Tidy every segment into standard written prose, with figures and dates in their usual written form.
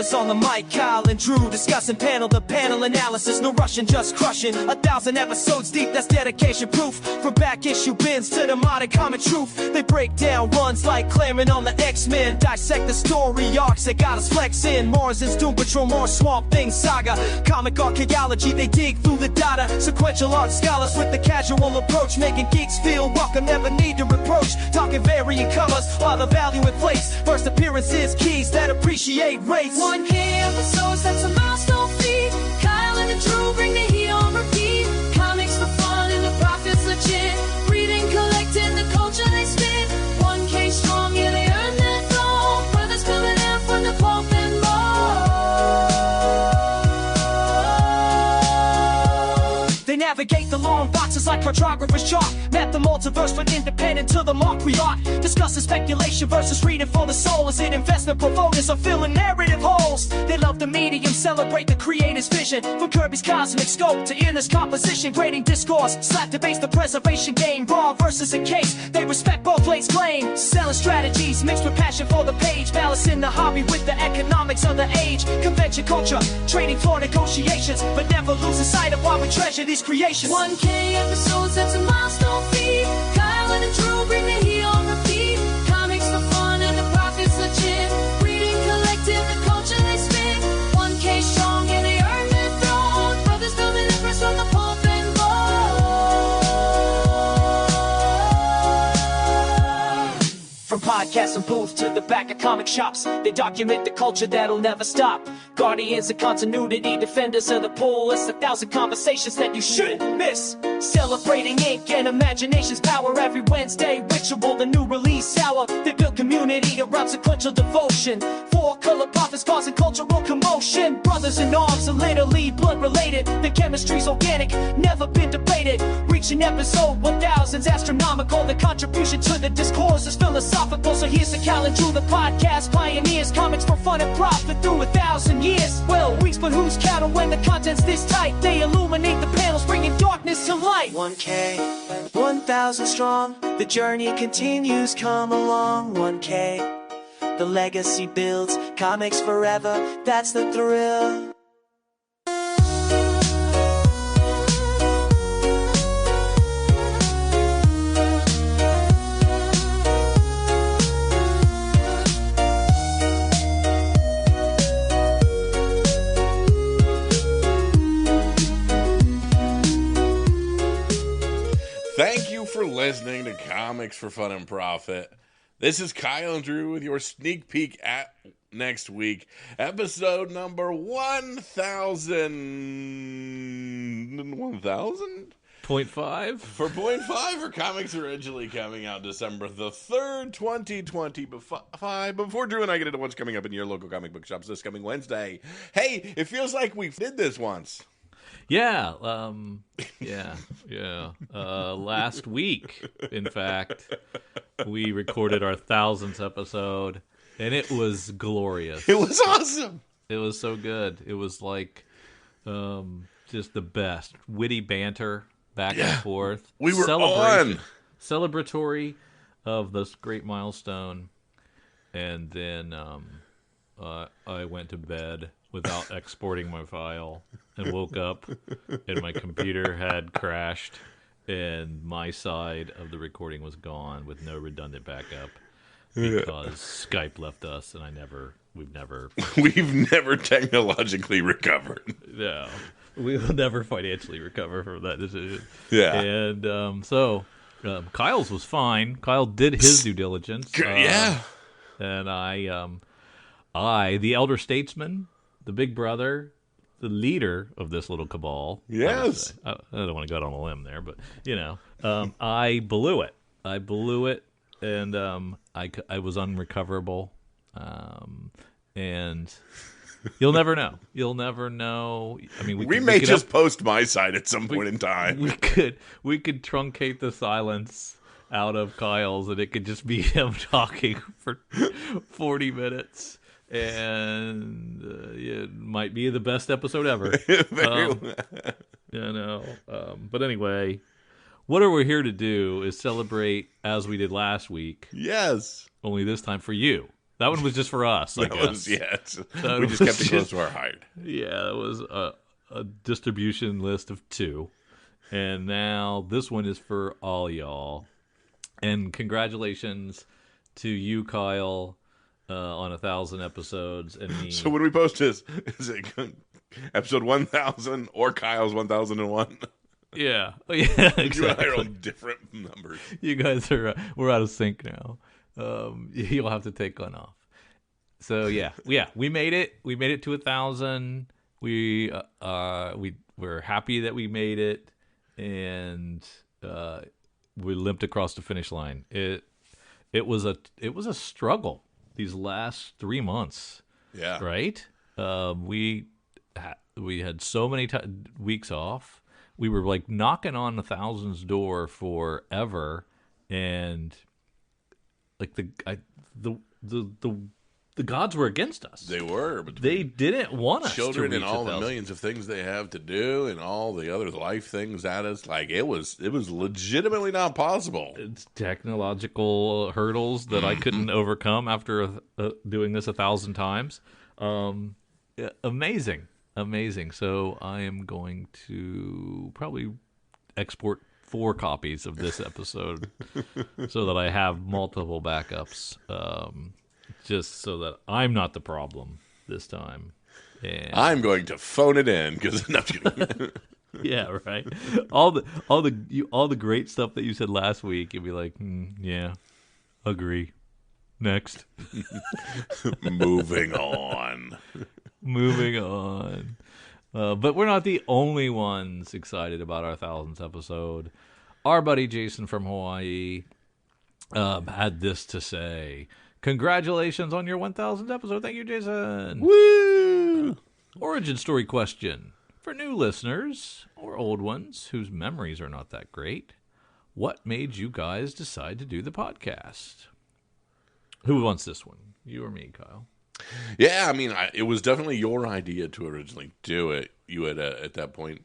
Phillips on the mic, Kyle and Drew discussing panel to panel analysis. No rushing, just crushing. 1,000 episodes deep, that's dedication proof. From back issue bins to the modern common truth. They break down runs like Claremont on the X-Men. Dissect the story arcs that got us flexing. Morrison's Doom Patrol, more Swamp Thing saga. Comic archaeology, they dig through the data. Sequential art scholars with the casual approach, making geeks feel welcome, never need to reproach. Talking varying colors while the value inflates. First appearances, keys that appreciate rates. 1K episodes, that's a milestone feat. Kyle and the Drew bring the heat on repeat. Comics for fun and the profits legit. Reading, collecting, the culture they spit. 1K strong, yeah, they earn that throne. Brothers coming out from the pulp and mold. They navigate the long boxes like cartographers chalk. Map the multiverse from independent to the mark we are. Discussing speculation versus reading for the soul. Is it investment promoters or filling narrative holes? They love the medium, celebrate the creator's vision. From Kirby's cosmic scope to Inner's composition. Grading discourse, slap debates the preservation game. Raw versus a case, they respect both ways claim. Selling strategies mixed with passion for the page. Balancing the hobby with the economics of the age. Convention culture, trading for negotiations. But never losing sight of why we treasure these creations. 1K episodes, that's a milestone feat. Kyle and the Drew bring the heat on repeat. Comics for fun and the profits legit. Reading, collecting, the culture they spit. 1K strong, yeah, they earn their throne. Brothers building emperors from the pulp and bold. From podcasts and booths to the back of comic shops, they document the culture that'll never stop. Guardians of continuity, defenders of the pool. It's 1,000 conversations that you shouldn't miss. Celebrating ink and imagination's power every Wednesday. Ritual, the new release hour. They build community around sequential devotion. Four color prophets causing cultural commotion. Brothers in arms are literally blood related. The chemistry's organic, never been debated. Reaching episode 1000's astronomical. The contribution to the discourse is philosophical. So here's the Cal and Drew, the podcast pioneers. Comics for fun and profit through 1,000 years. Well, weeks, but who's counting when the content's this tight? They illuminate the panels, bringing darkness to light. 1K, 1,000 strong. The journey continues, come along. 1K, the legacy builds. Comics forever, that's the thrill. Thank you for listening to Comics for Fun and Profit. This is Kyle and Drew with your sneak peek at next week. Episode number 1,000? 1,000? 0.5? For 0.5 for comics originally coming out December the 3rd, 2025. Before Drew and I get into what's coming up in your local comic book shops this coming Wednesday. Hey, it feels like we did this once. Yeah, last week, in fact, we recorded our 1,000th episode, and it was glorious. It was awesome. It was so good. It was like just the best. Witty banter back and forth. We were on. Celebratory of this great milestone. And then I went to bed without exporting my file and woke up and my computer had crashed and my side of the recording was gone with no redundant backup because Skype left us and we've never technologically recovered. No, we will never financially recover from that decision. Yeah. And so Kyle's was fine. Kyle did his due diligence. Yeah. And I, the elder statesman, the big brother, the leader of this little cabal. Yes. I don't want to go out on a limb there, but, I blew it. And I was unrecoverable. And you'll never know. I mean, we may just post my side at some point in time. We could truncate the silence out of Kyle's, and it could just be him talking for 40 minutes. And it might be the best episode ever. But anyway, what we're here to do is celebrate as we did last week. Yes. Only this time for you. That one was just for us, I guess. We just kept it close to our heart. Yeah, it was a distribution list of 2. And now this one is for all y'all. And congratulations to you, Kyle, on 1,000 episodes, and me. So when we post this, is it episode 1,000 or Kyle's 1,001? Yeah. Yeah, exactly. You and I are on different numbers. You guys are, we're out of sync now. You'll have to take one off. So yeah, we made it. We made it to 1,000. We're happy that we made it, and we limped across the finish line. It was a struggle these last 3 months. Yeah. Right. We had so many weeks off. We were like knocking on 1,000's door forever, and like the gods were against us. They were, but they didn't want us. Children to reach and all 1,000. the millions of things they have to do, and all the other life things at us. Like it was legitimately not possible. It's technological hurdles that I couldn't overcome after doing this 1,000 times. Yeah, amazing. So I am going to probably export 4 copies of this episode so that I have multiple backups, just so that I'm not the problem this time. And I'm going to phone it in because I'm not kidding. yeah, right. All the great stuff that you said last week, you'd be like, yeah, agree. Next. Moving on. But we're not the only ones excited about our 1,000th episode. Our buddy Jason from Hawaii had this to say. Congratulations on your 1,000th episode. Thank you, Jason. Woo! Origin story question. For new listeners, or old ones, whose memories are not that great, what made you guys decide to do the podcast? Who wants this one? You or me, Kyle? Yeah, I mean, it was definitely your idea to originally do it. You had, at that point,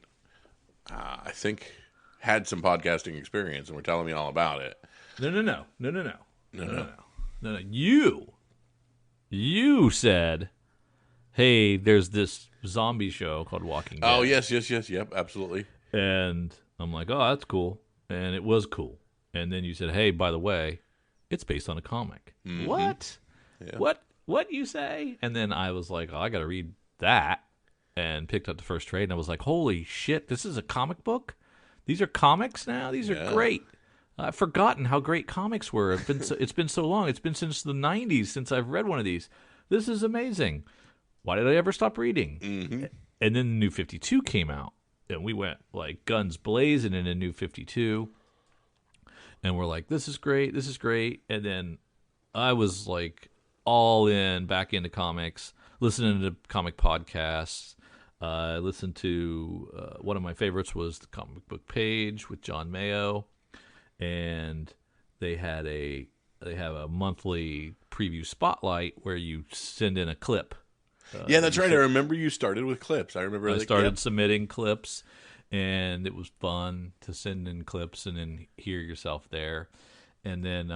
I think, had some podcasting experience, and were telling me all about it. No. You said, hey, there's this zombie show called Walking Dead. Oh, yes, yep, absolutely. And I'm like, oh, that's cool. And it was cool. And then you said, hey, by the way, it's based on a comic. Mm-hmm. What? Yeah. What you say? And then I was like, oh, I got to read that, and picked up the first trade, and I was like, holy shit, this is a comic book? These are comics now? These are great. I've forgotten how great comics were. It's been so long. It's been since the 90s since I've read one of these. This is amazing. Why did I ever stop reading? Mm-hmm. And then the New 52 came out, and we went like guns blazing in a New 52. And we're like, this is great. And then I was like all in, back into comics, listening to comic podcasts. I listened to one of my favorites was the Comic Book Page with John Mayo, and they have a monthly preview spotlight where you send in a clip. Yeah, that's right. I remember you started with clips. I started submitting clips, and it was fun to send in clips and then hear yourself there. And then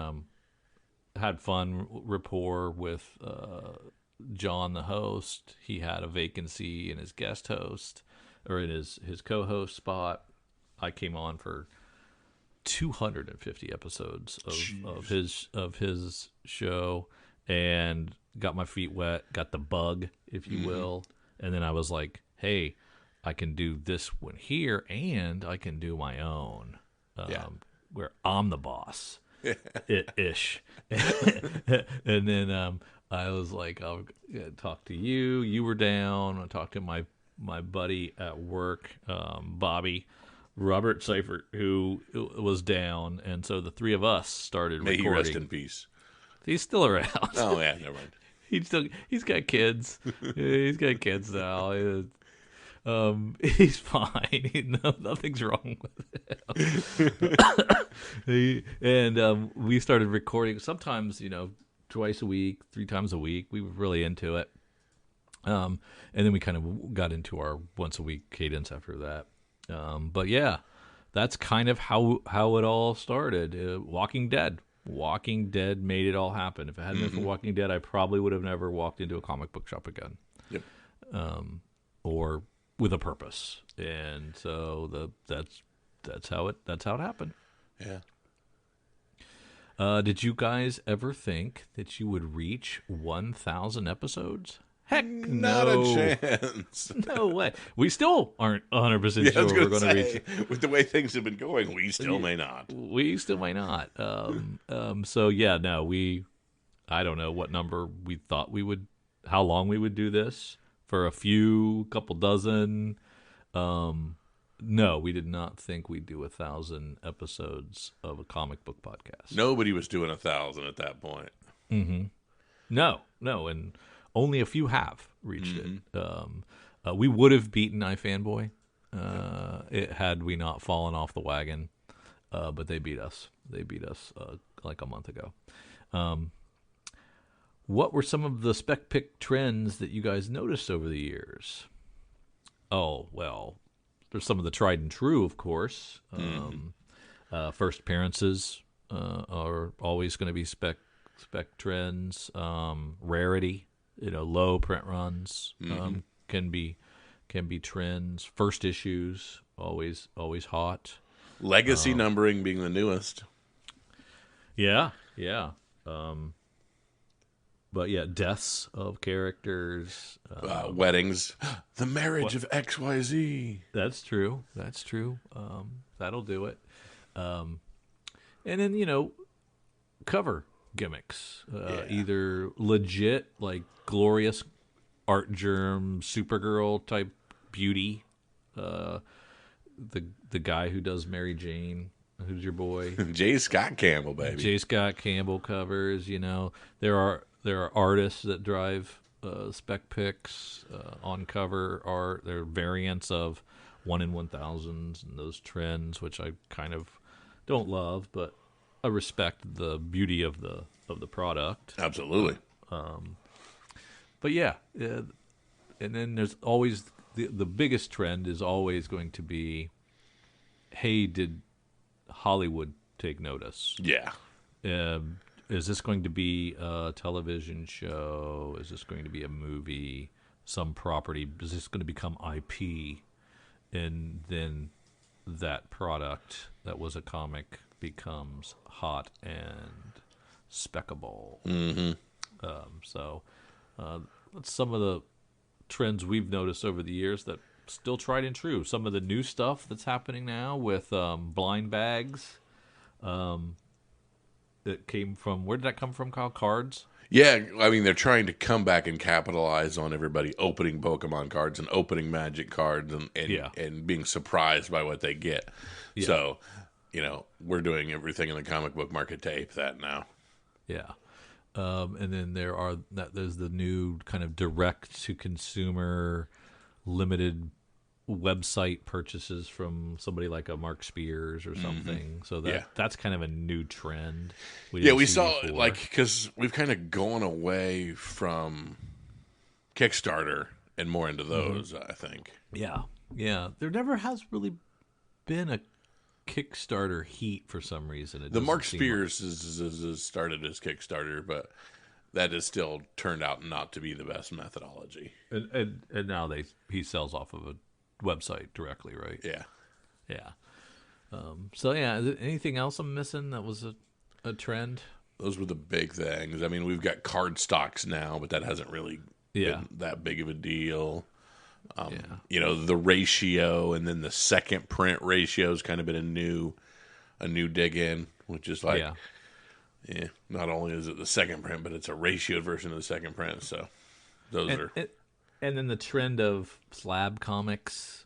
had fun rapport with John, the host. He had a vacancy in his guest host, or in his co-host spot. I came on for 250 episodes of his show, and got my feet wet, got the bug, if you will. And then I was like, hey, I can do this one here, and I can do my own, where I'm the boss, ish. And then I was like, I'll talk to you. You were down. I talked to my buddy at work, Bobby, Robert Seifert, who was down. And so the three of us started recording. May he rest in peace. He's still around. Oh, yeah, never mind. He's got kids. He's got kids now. He's fine. Nothing's wrong with him. We started recording sometimes, twice a week, 3 times a week. We were really into it. And then we kind of got into our once a week cadence after that. But yeah, that's kind of how it all started. Walking Dead. Walking Dead made it all happen. If it hadn't been for Walking Dead, I probably would have never walked into a comic book shop again. Yep. Or with a purpose. And so that's how it happened. Yeah. Did you guys ever think that you would reach 1,000 episodes? Heck, Not no. a chance. No way. We still aren't 100% Yeah, I sure was we're going going to to reach. say, with the way things have been going, we still may not. We still might not. So yeah, no, I don't know what number we thought we would, how long we would do this for couple dozen. No, we did not think we'd do 1,000 episodes of a comic book podcast. Nobody was doing 1,000 at that point. No, and only a few have reached it. We would have beaten iFanboy had we not fallen off the wagon, but they beat us. They beat us like a month ago. What were some of the spec pick trends that you guys noticed over the years? Oh, well, there's some of the tried and true, of course. First appearances are always going to be spec trends. Rarity, low print runs can be trends. First issues always hot. Legacy numbering being the newest. Yeah. But yeah, deaths of characters. Weddings. The marriage of XYZ. That's true. That'll do it. And then, cover gimmicks. Either legit, like glorious art germ, Supergirl type beauty. The guy who does Mary Jane. Who's your boy? J. Scott Campbell, baby. J. Scott Campbell covers. There are artists that drive spec picks on cover art. There are variants of 1 in 1,000s and those trends, which I kind of don't love, but I respect the beauty of the product. Absolutely. But yeah, and then there's always the biggest trend is always going to be, hey, did Hollywood take notice? Yeah. Is this going to be a television show? Is this going to be a movie? Some property? Is this going to become IP? And then that product that was a comic becomes hot and speckable. So that's some of the trends we've noticed over the years that still tried and true. Some of the new stuff that's happening now with blind bags. It came from, where did that come from, Kyle? Cards? Yeah, I mean, they're trying to come back and capitalize on everybody opening Pokemon cards and opening Magic cards and being surprised by what they get. Yeah. So, we're doing everything in the comic book market to ape that now. Yeah. And then there's the new kind of direct-to-consumer limited website purchases from somebody like a Mark Spears or something. So that's kind of a new trend. We saw before. Because we've kind of gone away from Kickstarter and more into those, I think. Yeah. There never has really been a Kickstarter heat for some reason. The Mark Spears is started as Kickstarter, but that has still turned out not to be the best methodology. And now he sells off of a website directly, right? Yeah. So yeah, is there anything else I'm missing that was a trend? Those were the big things. I mean, we've got card stocks now, but that hasn't really been that big of a deal. The ratio and then the second print ratio has kind of been a new dig in, which is like, not only is it the second print, but it's a ratioed version of the second print. So those are. And then the trend of slab comics.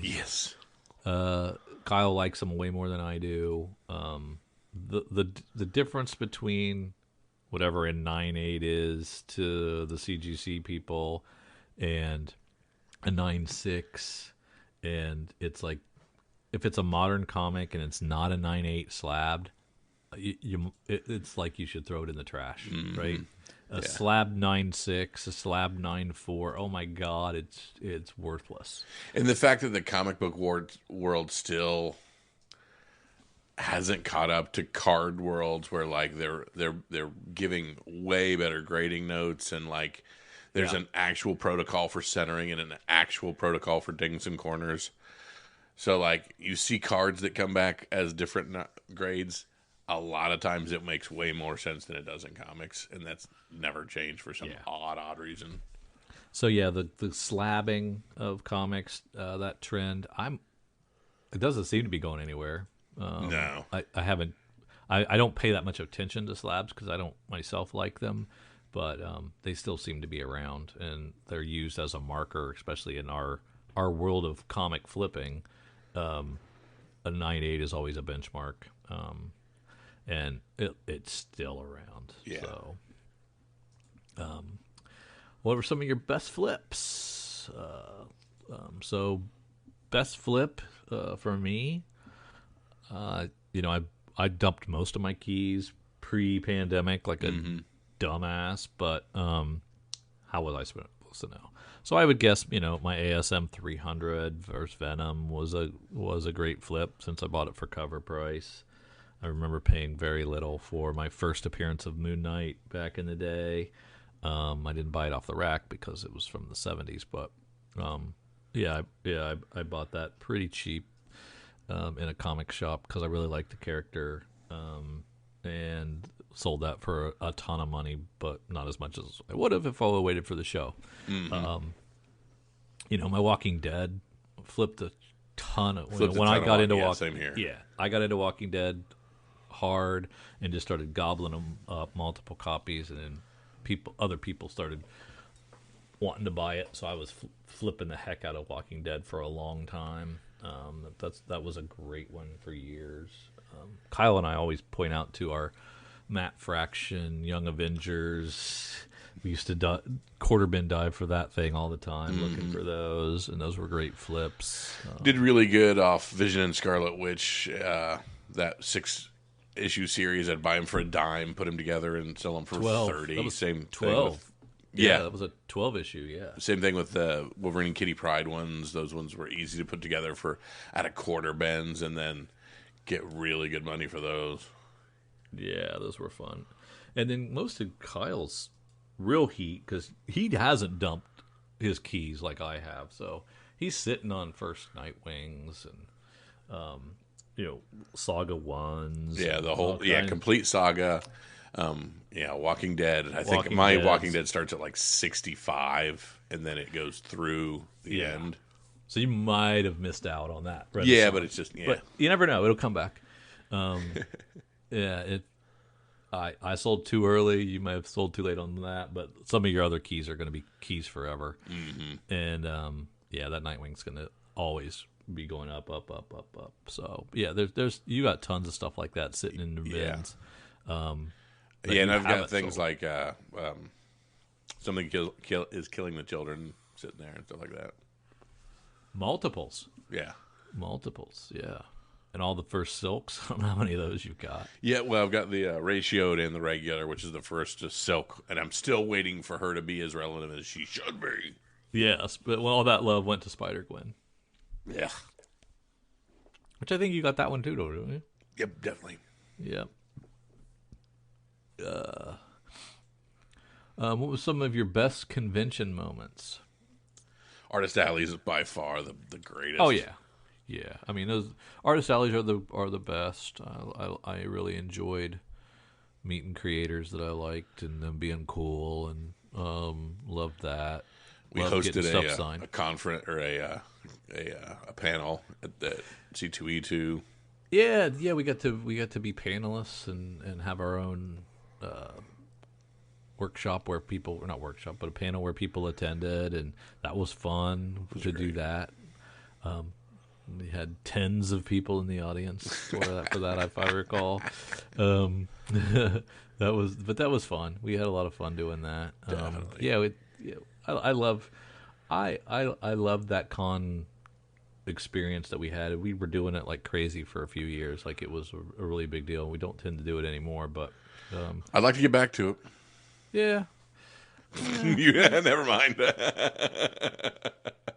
Yes. Kyle likes them way more than I do. The difference between whatever a 9.8 is to the CGC people and a 9.6, and it's like, if it's a modern comic and it's not a 9.8 slabbed, it's like you should throw it in the trash, right? A slab 9.6, a slab 9.4. Oh my God, it's worthless. And the fact that the comic book world still hasn't caught up to card worlds where like they're giving way better grading notes, and like there's an actual protocol for centering and an actual protocol for dings and corners. So like you see cards that come back as different grades. A lot of times it makes way more sense than it does in comics, and that's never changed for some odd reason. So yeah, the slabbing of comics, that trend, it doesn't seem to be going anywhere. No. I haven't. I don't pay that much attention to slabs because I don't myself like them, but they still seem to be around, and they're used as a marker, especially in our world of comic flipping. A 9.8 is always a benchmark, and it's still around. Yeah. So, what were some of your best flips? So, best flip for me. I dumped most of my keys pre-pandemic like a dumbass, but how was I supposed to know? So I would guess, my ASM 300 versus Venom was a great flip since I bought it for cover price. I remember paying very little for my first appearance of Moon Knight back in the day. I didn't buy it off the rack because it was from the 70s, but I bought that pretty cheap in a comic shop because I really liked the character, and sold that for a ton of money, but not as much as I would have if I would have waited for the show. My Walking Dead flipped a ton of when I got into same here. Yeah, I got into Walking Dead hard and just started gobbling them up, multiple copies, and then other people started wanting to buy it, so I was flipping the heck out of Walking Dead for a long time. That was a great one for years. Kyle and I always point out to our Matt Fraction, Young Avengers. We used to quarter bin dive for that thing all the time, looking for those, and those were great flips. Did really good off Vision and Scarlet Witch, that 6-issue series. I'd buy them for a dime, put them together, and sell them for 12. $30. That was Same 12. thing. Yeah, that was a 12-issue. Yeah, Same thing with the Wolverine and Kitty Pryde ones. Those ones were easy to put together at a quarter bins, and then get really good money for those. Yeah, those were fun. And then most of Kyle's real heat, because he hasn't dumped his keys like I have, so he's sitting on first Nightwings and Saga ones. Yeah, the whole complete saga. Walking Dead. I think Walking Dead starts at like 65, and then it goes through the end. So you might have missed out on that. Yeah, but it's just But you never know; it'll come back. I sold too early. You might have sold too late on that, but some of your other keys are going to be keys forever. And that Nightwing's going to always be going up. So there's you got tons of stuff like that sitting in the bins. And I've got things like something is killing the children sitting there and stuff like that. Multiples. Yeah. And all the first silks. I don't know how many of those you've got. Yeah, well, I've got the ratioed and the regular, which is the first silk, and I'm still waiting for her to be as relevant as she should be. Yes, but all that love went to Spider-Gwen. Yeah. Which I think you got that one too, don't you? Yep, definitely. Yep. What was some of your best convention moments? Artist Alley's is by far the greatest. Oh yeah. I mean, those artist alleys are the best. I really enjoyed meeting creators that I liked and them being cool, and loved that. We loved hosted a conference or a panel at the C2E2. Yeah, we got to be panelists and have our own workshop where people, or not workshop, but a panel where people attended, and that was fun to do that. We had tens of people in the audience for that, if I recall. That was fun. We had a lot of fun doing that. Definitely. I love that con experience that we had. We were doing it like crazy for a few years. Like it was a really big deal. We don't tend to do it anymore, but I'd like to get back to it. Yeah. Never mind.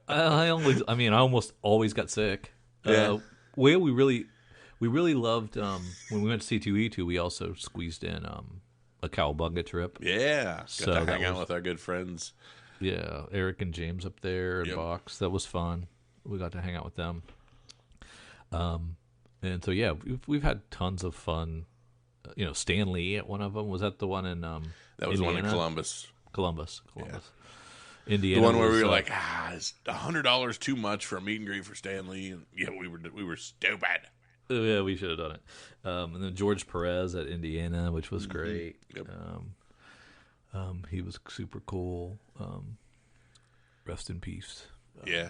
I almost always got sick. Yeah. Where we we really loved when we went to C2E2. We also squeezed in a Cowabunga trip. Yeah, got So to that hang out was- with our good friends. Yeah, Eric and James up there and Yep. Box. That was fun. We got to hang out with them. And so yeah, we've had tons of fun. Stan Lee at one of them. Was that the one in That was the one in Indiana? Columbus. Columbus. The Indiana. one where we was, were like, is $100 too much for a meet and greet for Stanley? And yeah, we were stupid. yeah, we should have done it. And then George Perez at Indiana, which was great. Yep. He was super cool. Rest in peace. Yeah.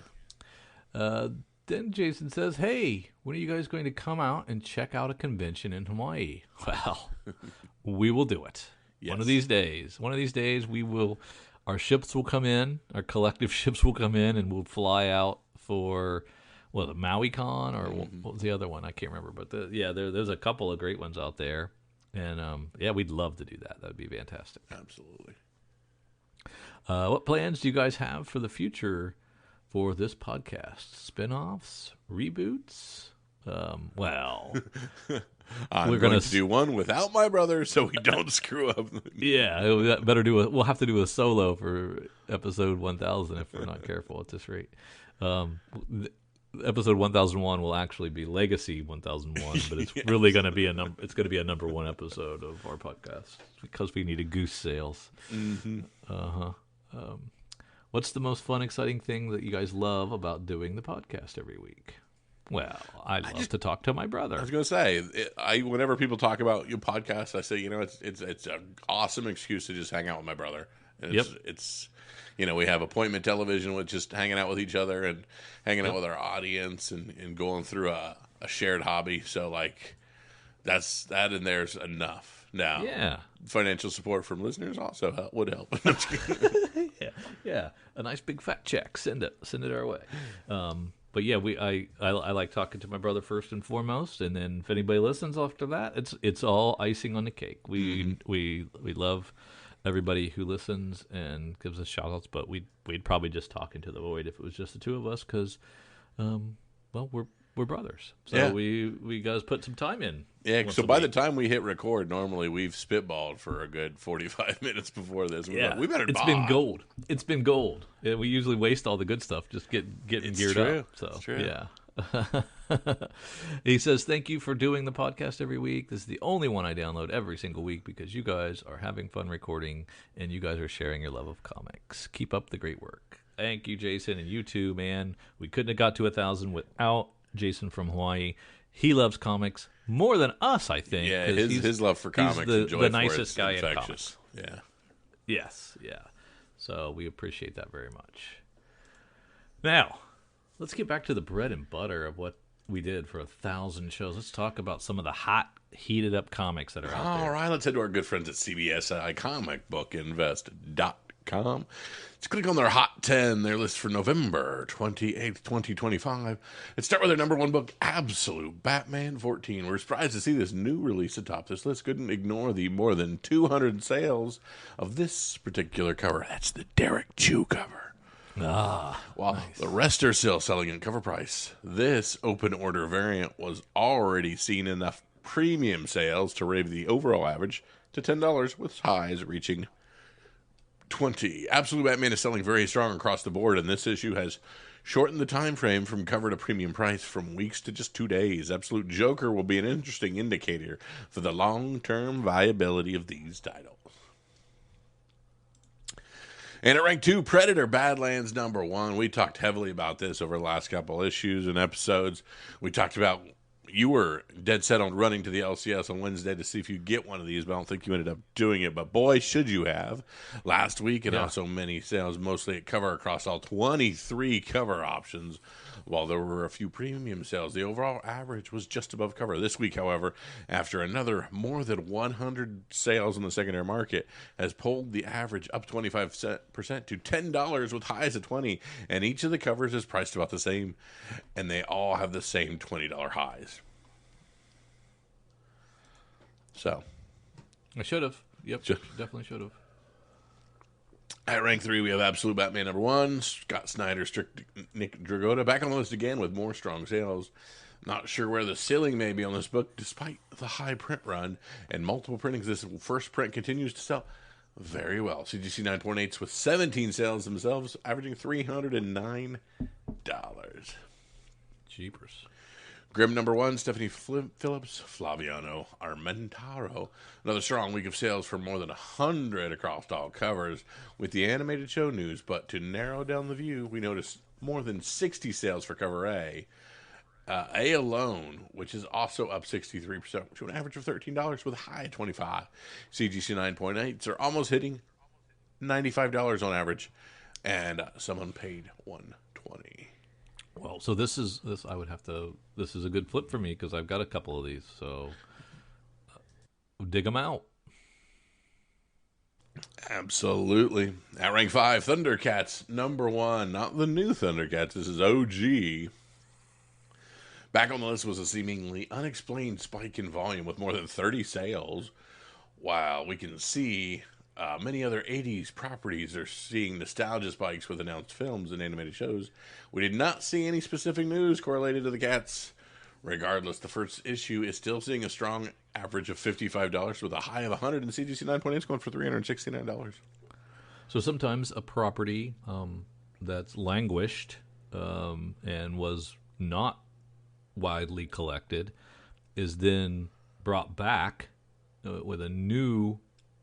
Then Jason says, "Hey, when are you guys going to come out and check out a convention in Hawaii?" Well, we will do it. Yes. One of these days, we will. Our ships will come in. Our collective ships will come in, and we'll fly out for the MauiCon or what was the other one? I can't remember. But there's a couple of great ones out there, and we'd love to do that. That'd be fantastic. Absolutely. What plans do you guys have for the future for this podcast? Spin-offs? Reboots? Well, I'm We're going gonna to do one without my brother so we don't screw up. yeah, we'll have to do a solo for episode 1000 if we're not careful at this rate. Episode 1001 will actually be Legacy 1001, but it's really going to be it's going to be a number one episode of our podcast because we needed goose sales. What's the most fun, exciting thing that you guys love about doing the podcast every week? Well, I love to talk to my brother. I was going to say, whenever people talk about your podcast, I say, it's an awesome excuse to just hang out with my brother. And it's we have appointment television with just hanging out with each other and hanging out with our audience and going through a shared hobby. So like that and there's enough. Now, financial support from listeners also would help. No, I'm just kidding. Yeah, a nice big fat check. Send it our way. But yeah, I like talking to my brother first and foremost, and then if anybody listens after that, it's all icing on the cake. We love everybody who listens and gives us shout outs, but we'd probably just talk into the void if it was just the two of us because, we're brothers. So we guys put some time in. Yeah, so by the time we hit record, normally we've spitballed for a good 45 minutes before this. We better It's been gold. It's been gold. Yeah, we usually waste all the good stuff just getting geared up. So it's true. Yeah. He says, "Thank you for doing the podcast every week. This is the only one I download every single week because you guys are having fun recording and you guys are sharing your love of comics. Keep up the great work." Thank you, Jason, and you too, man. We couldn't have got to 1,000 without Jason from Hawaii. He loves comics more than us, I think. Yeah, his love for comics, he's the nicest guy in infectious. comics. Yeah. Yes, yeah. So we appreciate that very much. Now, let's get back to the bread and butter of what we did for 1,000 shows. Let's talk about some of the hot, heated up comics that are out there. All right, let's head to our good friends at CBSI comicbookinvest.com. Let's click on their Hot 10, their list for November 28th, 2025. Let's start with their number one book, Absolute Batman 14. We're surprised to see this new release atop this list. Couldn't ignore the more than 200 sales of this particular cover. That's the Derek Chew cover. While the rest are still selling at cover price, this open order variant was already seeing enough premium sales to raise the overall average to $10, with highs reaching $20. Absolute Batman is selling very strong across the board, and this issue has shortened the time frame from cover to premium price from weeks to just 2 days. Absolute Joker will be an interesting indicator for the long-term viability of these titles. And at rank 2, Predator Badlands number 1. We talked heavily about this over the last couple issues and episodes. We talked about you were dead set on running to the LCS on Wednesday to see if you get one of these, but I don't think you ended up doing it. But boy, should you have. Last week, and also many sales, mostly at cover across all 23 cover options, while there were a few premium sales. The overall average was just above cover. This week, however, after another more than 100 sales in the secondary market, has pulled the average up 25% to $10 with highs at $20, and each of the covers is priced about the same, and they all have the same $20 highs. So, I should have. Yep, definitely should have. At rank 3, we have Absolute Batman number 1, Scott Snyder, Strict Nick Dragotta, back on the list again with more strong sales. Not sure where the ceiling may be on this book, despite the high print run and multiple printings. This first print continues to sell very well. CGC 9.8s with 17 sales themselves, averaging $309. Jeepers. Grimm number 1, Stephanie Phillips, Flaviano Armentaro. Another strong week of sales for more than 100 across all covers with the animated show news. But to narrow down the view, we noticed more than 60 sales for cover A. A alone, which is also up 63% to an average of $13 with a high of $25. CGC 9.8s are almost hitting $95 on average, and someone paid $120. Well, so this is a good flip for me because I've got a couple of these. So dig them out. Absolutely. At rank 5, Thundercats number 1. Not the new Thundercats. This is OG. Back on the list was a seemingly unexplained spike in volume with more than 30 sales. While we can see many other 80s properties are seeing nostalgia spikes with announced films and animated shows, we did not see any specific news correlated to the cats. Regardless, the first issue is still seeing a strong average of $55 with a high of 100, and CGC 9.8 going for $369. So sometimes a property that's languished and was not widely collected is then brought back with a new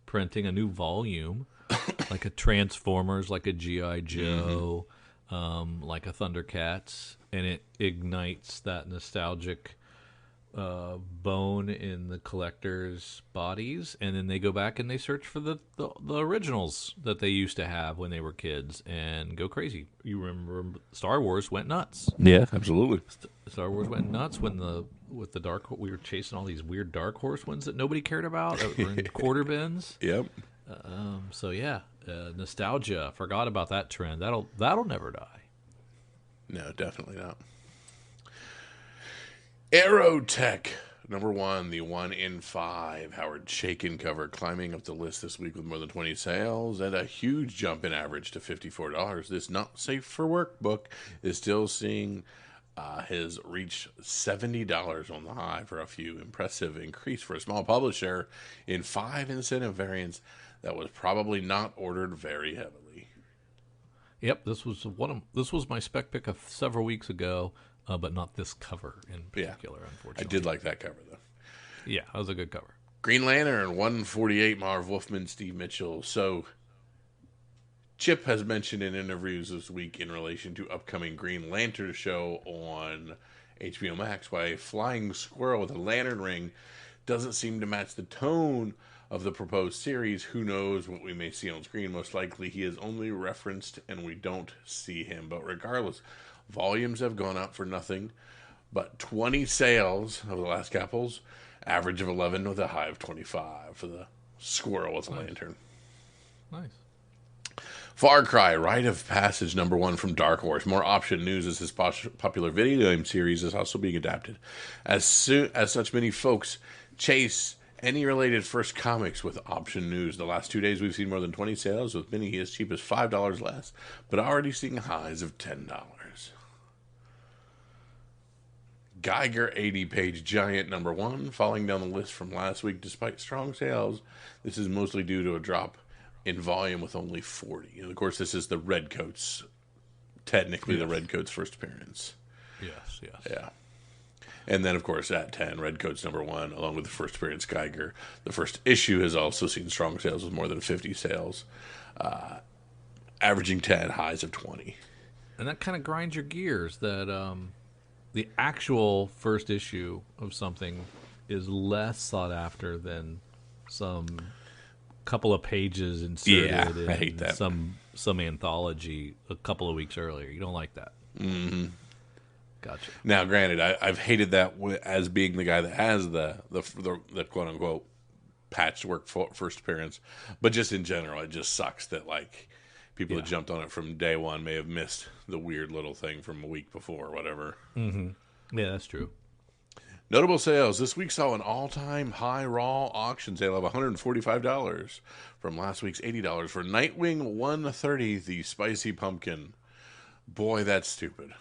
printing, a new volume, like a Transformers, like a G.I. Joe, like a Thundercats, and it ignites that nostalgic bone in the collectors' bodies, and then they go back and they search for the originals that they used to have when they were kids and go crazy. You remember Star Wars went nuts. Yeah, absolutely. Star Wars went nuts when we were chasing all these weird Dark Horse ones that nobody cared about that were in quarter bins. Yep. So yeah, nostalgia. Forgot about that trend. That'll never die. No, definitely not. Aerotech number 1, the 1 in 5 Howard Chaykin cover, climbing up the list this week with more than 20 sales and a huge jump in average to $54. This not safe for work book is still seeing his reach $70 on the high for a few. Impressive increase for a small publisher in 5 incentive variants that was probably not ordered very heavily. Yep, this was my spec pick of several weeks ago. But not this cover in particular, unfortunately. I did like that cover, though. Yeah, that was a good cover. Green Lantern, 148, Marv Wolfman, Steve Mitchell. So, Chip has mentioned in interviews this week in relation to upcoming Green Lantern show on HBO Max why a flying squirrel with a lantern ring doesn't seem to match the tone of the proposed series. Who knows what we may see on screen? Most likely he is only referenced and we don't see him. But regardless, volumes have gone up for nothing but 20 sales over the last couples, average of 11 with a high of 25 for the squirrel with a lantern. Nice. Far Cry, Rite of Passage number 1 from Dark Horse. More option news as his popular video game series is also being adapted. As such, many folks chase any related first comics with option news. The last 2 days we've seen more than 20 sales, with many as cheap as $5 less, but already seeing highs of $10. Geiger 80-page giant number 1, falling down the list from last week despite strong sales. This is mostly due to a drop in volume with only 40. And of course, this is the Redcoats, technically the Redcoats' first appearance. Yes. Yeah. And then, of course, at 10, Redcoats number 1, along with the first appearance Geiger. The first issue has also seen strong sales with more than 50 sales, averaging 10, highs of 20. And that kind of grinds your gears that the actual first issue of something is less sought after than some couple of pages inserted I hate that. some anthology a couple of weeks earlier. You don't like that. Mm-hmm. Gotcha. Now, granted, I've hated that as being the guy that has the quote unquote patchwork first appearance, but just in general, it just sucks that like people that jumped on it from day one may have missed the weird little thing from a week before or whatever. Mm-hmm. Yeah, that's true. Notable sales. This week saw an all-time high raw auction sale of $145 from last week's $80 for Nightwing 130, the Spicy Pumpkin. Boy, that's stupid.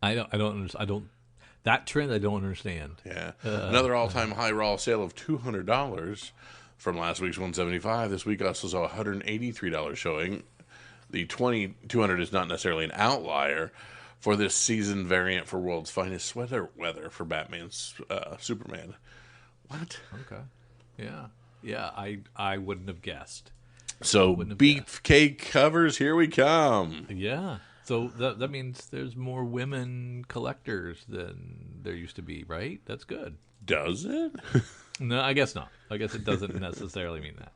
I don't. That trend I don't understand. Yeah. Another all-time high raw sale of $200 from last week's 175. This week also saw a $183 showing. The 2200 is not necessarily an outlier for this season variant for World's Finest Sweater Weather for Batman's Superman. What? Okay. Yeah. I wouldn't have guessed. So beefcake covers, here we come. Yeah. So that means there's more women collectors than there used to be, right? That's good. Does it? No, I guess not. I guess it doesn't necessarily mean that.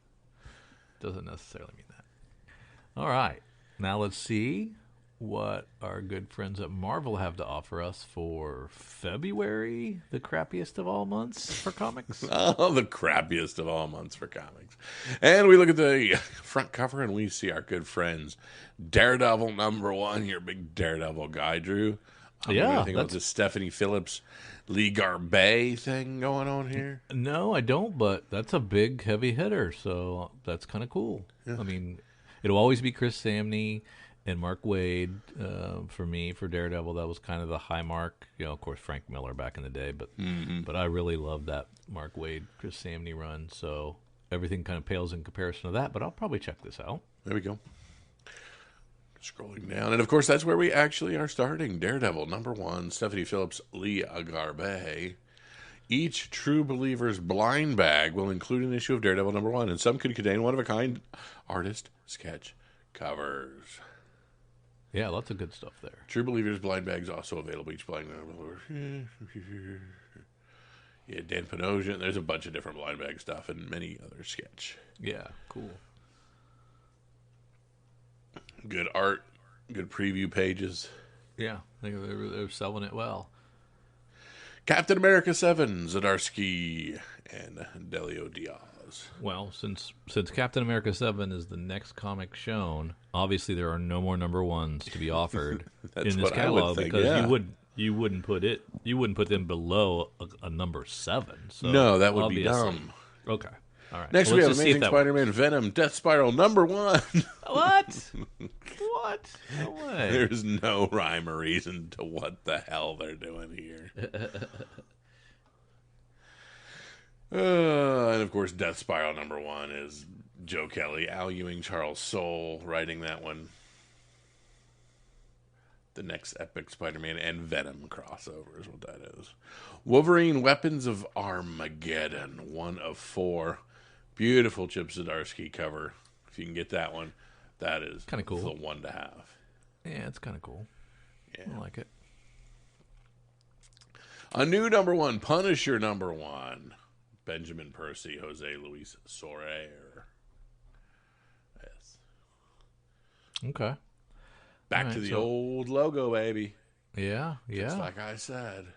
All right. Now let's see what our good friends at Marvel have to offer us for February, the crappiest of all months for comics. Oh, the crappiest of all months for comics. And we look at the front cover and we see our good friends Daredevil #1, your big Daredevil guy, Drew. I think about this Stephanie Phillips, Lee Garbet thing going on here. No, I don't, but that's a big heavy hitter, so that's kind of cool. Yeah. I mean, it'll always be Chris Samney and Mark Waid for me, for Daredevil. That was kind of the high mark. Of course, Frank Miller back in the day, but I really love that Mark Waid, Chris Samney run, so everything kind of pales in comparison to that, but I'll probably check this out. There we go. Scrolling down, and of course, that's where we actually are starting. Daredevil #1, Stephanie Phillips, Lee Garbet. Each True Believer's blind bag will include an issue of Daredevil #1, and some could contain one-of-a-kind artist sketch covers. Yeah, lots of good stuff there. True Believer's blind bags also available. Each blind yeah, Dan Panosian. There's a bunch of different blind bag stuff and many other sketch. Yeah, cool. Good art, good preview pages. Yeah, they're selling it well. Captain America 7, Zdarsky and Delio Diaz. Well, since Captain America 7 is the next comic shown, obviously there are no more #1s to be offered in this catalog, because you wouldn't put them below a number 7. So no, that would be dumb. Okay. All right. Next, we have Amazing Spider-Man Venom Death Spiral #1. What? What? No way. There's no rhyme or reason to what the hell they're doing here. And of course, Death Spiral #1 is Joe Kelly, Al Ewing, Charles Soule writing that one. The next epic Spider-Man and Venom crossover is what that is. Wolverine Weapons of Armageddon, 1 of 4. Beautiful Chip Zdarsky cover. If you can get that one, that is kind of cool. The one to have. Yeah, it's kind of cool. Yeah. I like it. A new #1, Punisher #1. Benjamin Percy, Jose Luis Soler. Yes. Okay. Back to the old logo, baby. Yeah. Just like I said.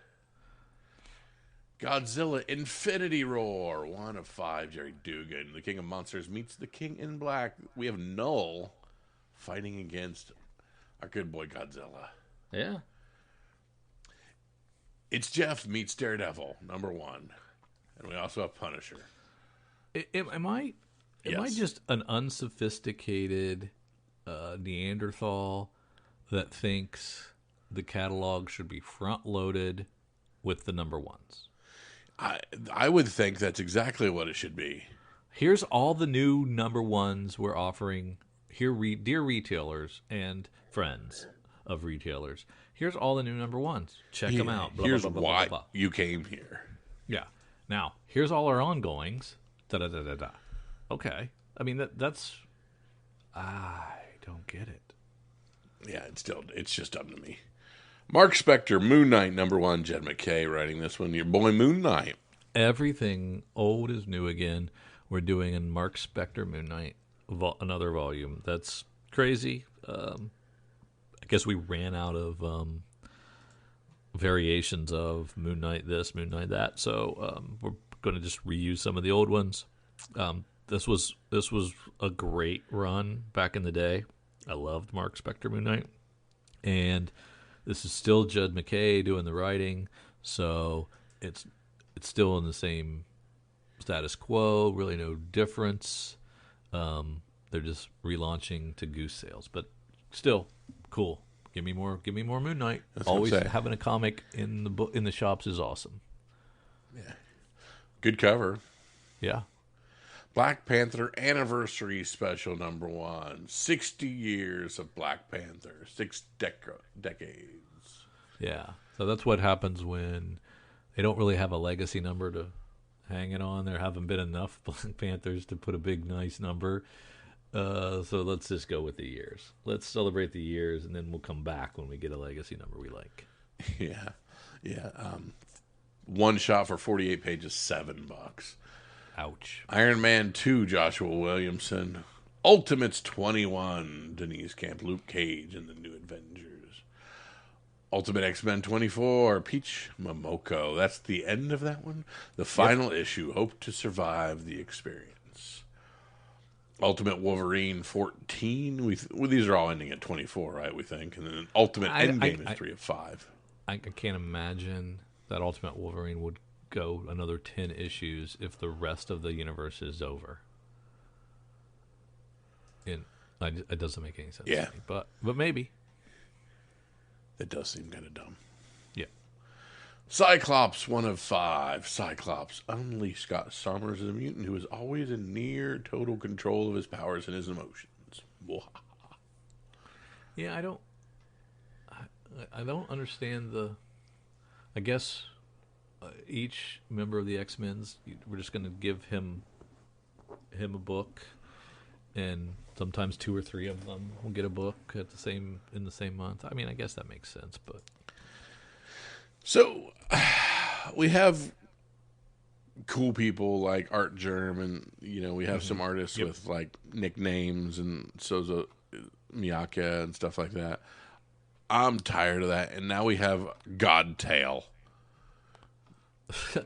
Godzilla Infinity Roar, 1 of 5, Jerry Dugan. The King of Monsters meets the King in Black. We have Null fighting against our good boy Godzilla. Yeah. It's Jeff meets Daredevil, #1. And we also have Punisher. Am I just an unsophisticated Neanderthal that thinks the catalog should be front-loaded with the #1s? I would think that's exactly what it should be. Here's all the new #1s we're offering. Here, dear retailers and friends of retailers, here's all the new #1s. Check them out. Blah, here's blah, blah, why blah, blah, blah. you came here. Yeah. Now, here's all our ongoings. Da-da-da-da-da. Okay. I mean, that's... I don't get it. Yeah, it's just dumb to me. Mark Spector, Moon Knight #1, Jed McKay writing this one. Your boy Moon Knight. Everything old is new again. We're doing a Mark Spector Moon Knight, another volume. That's crazy. I guess we ran out of variations of Moon Knight this, Moon Knight that. So we're going to just reuse some of the old ones. This was a great run back in the day. I loved Mark Spector Moon Knight. And this is still Judd McKay doing the writing, so it's still in the same status quo. Really, no difference. They're just relaunching to Goose Sales, but still cool. Give me more Moon Knight. That's what I'm Always saying. having a comic in the book in the shops is awesome. Good cover. Yeah. Black Panther Anniversary Special #1. 60 years of Black Panther. 6 decades. Yeah. So that's what happens when they don't really have a legacy number to hang it on. There haven't been enough Black Panthers to put a big, nice number. So let's just go with the years. Let's celebrate the years, and then we'll come back when we get a legacy number we like. Yeah. Yeah. One shot for 48 pages, $7. Ouch. Iron Man 2, Joshua Williamson. Ultimates 21, Denise Camp, Luke Cage, and the New Avengers. Ultimate X-Men 24, Peach Momoko. That's the end of that one. The final issue, Hope to Survive the Experience. Ultimate Wolverine 14. These are all ending at 24, right, we think? And then Ultimate Endgame is 3 of 5. I can't imagine that Ultimate Wolverine would go another 10 issues if the rest of the universe is over. It doesn't make any sense to me, but maybe. It does seem kind of dumb. Yeah. Cyclops 1 of 5. Cyclops. Unleash Scott Summers is a mutant who is always in near total control of his powers and his emotions. Yeah, I don't understand I guess each member of the X-Men's, we're just going to give him a book, and sometimes 2 or 3 of them will get a book in the same month. I mean, I guess that makes sense, but so we have cool people like Art Germ, and we have some artists with like nicknames and Sozo Miyake and stuff like that. I'm tired of that, and now we have Godtail.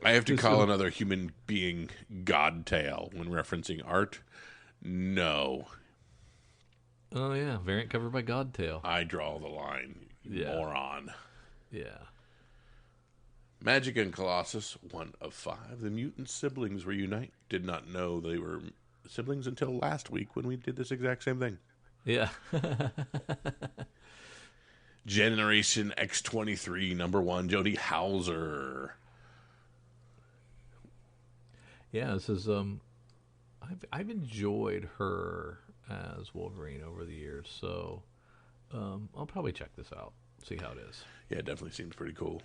I have to call another human being Godtail when referencing art. No. Oh yeah, variant covered by Godtail. I draw the line, you moron. Yeah. Magic and Colossus 1 of 5. The mutant siblings reunite. Did not know they were siblings until last week when we did this exact same thing. Yeah. Generation X-23 #1. Jodie Hauser. Yeah, this is I've enjoyed her as Wolverine over the years, so I'll probably check this out, see how it is. Yeah, it definitely seems pretty cool.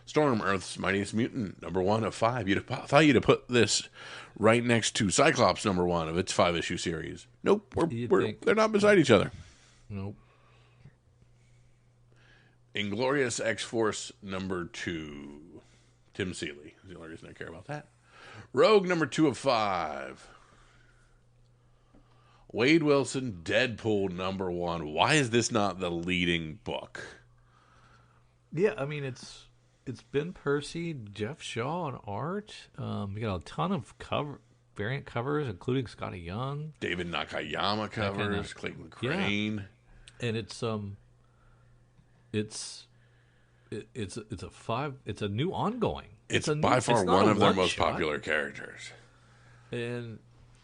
Storm, Earth's Mightiest Mutant #1 of 5. Thought you'd have put this right next to Cyclops #1 of its 5-issue series. Nope, they're not beside each other. Nope. Inglorious X-Force #2. Tim Seeley is the only reason I care about that. Rogue #2 of 5. Wade Wilson, Deadpool #1. Why is this not the leading book? Yeah, I mean it's Ben Percy, Jeff Shaw on art. We got a ton of variant covers, including Scotty Young, David Nakayama covers, Clayton Crane, and it's a new ongoing. It's by by far one of their most popular characters. And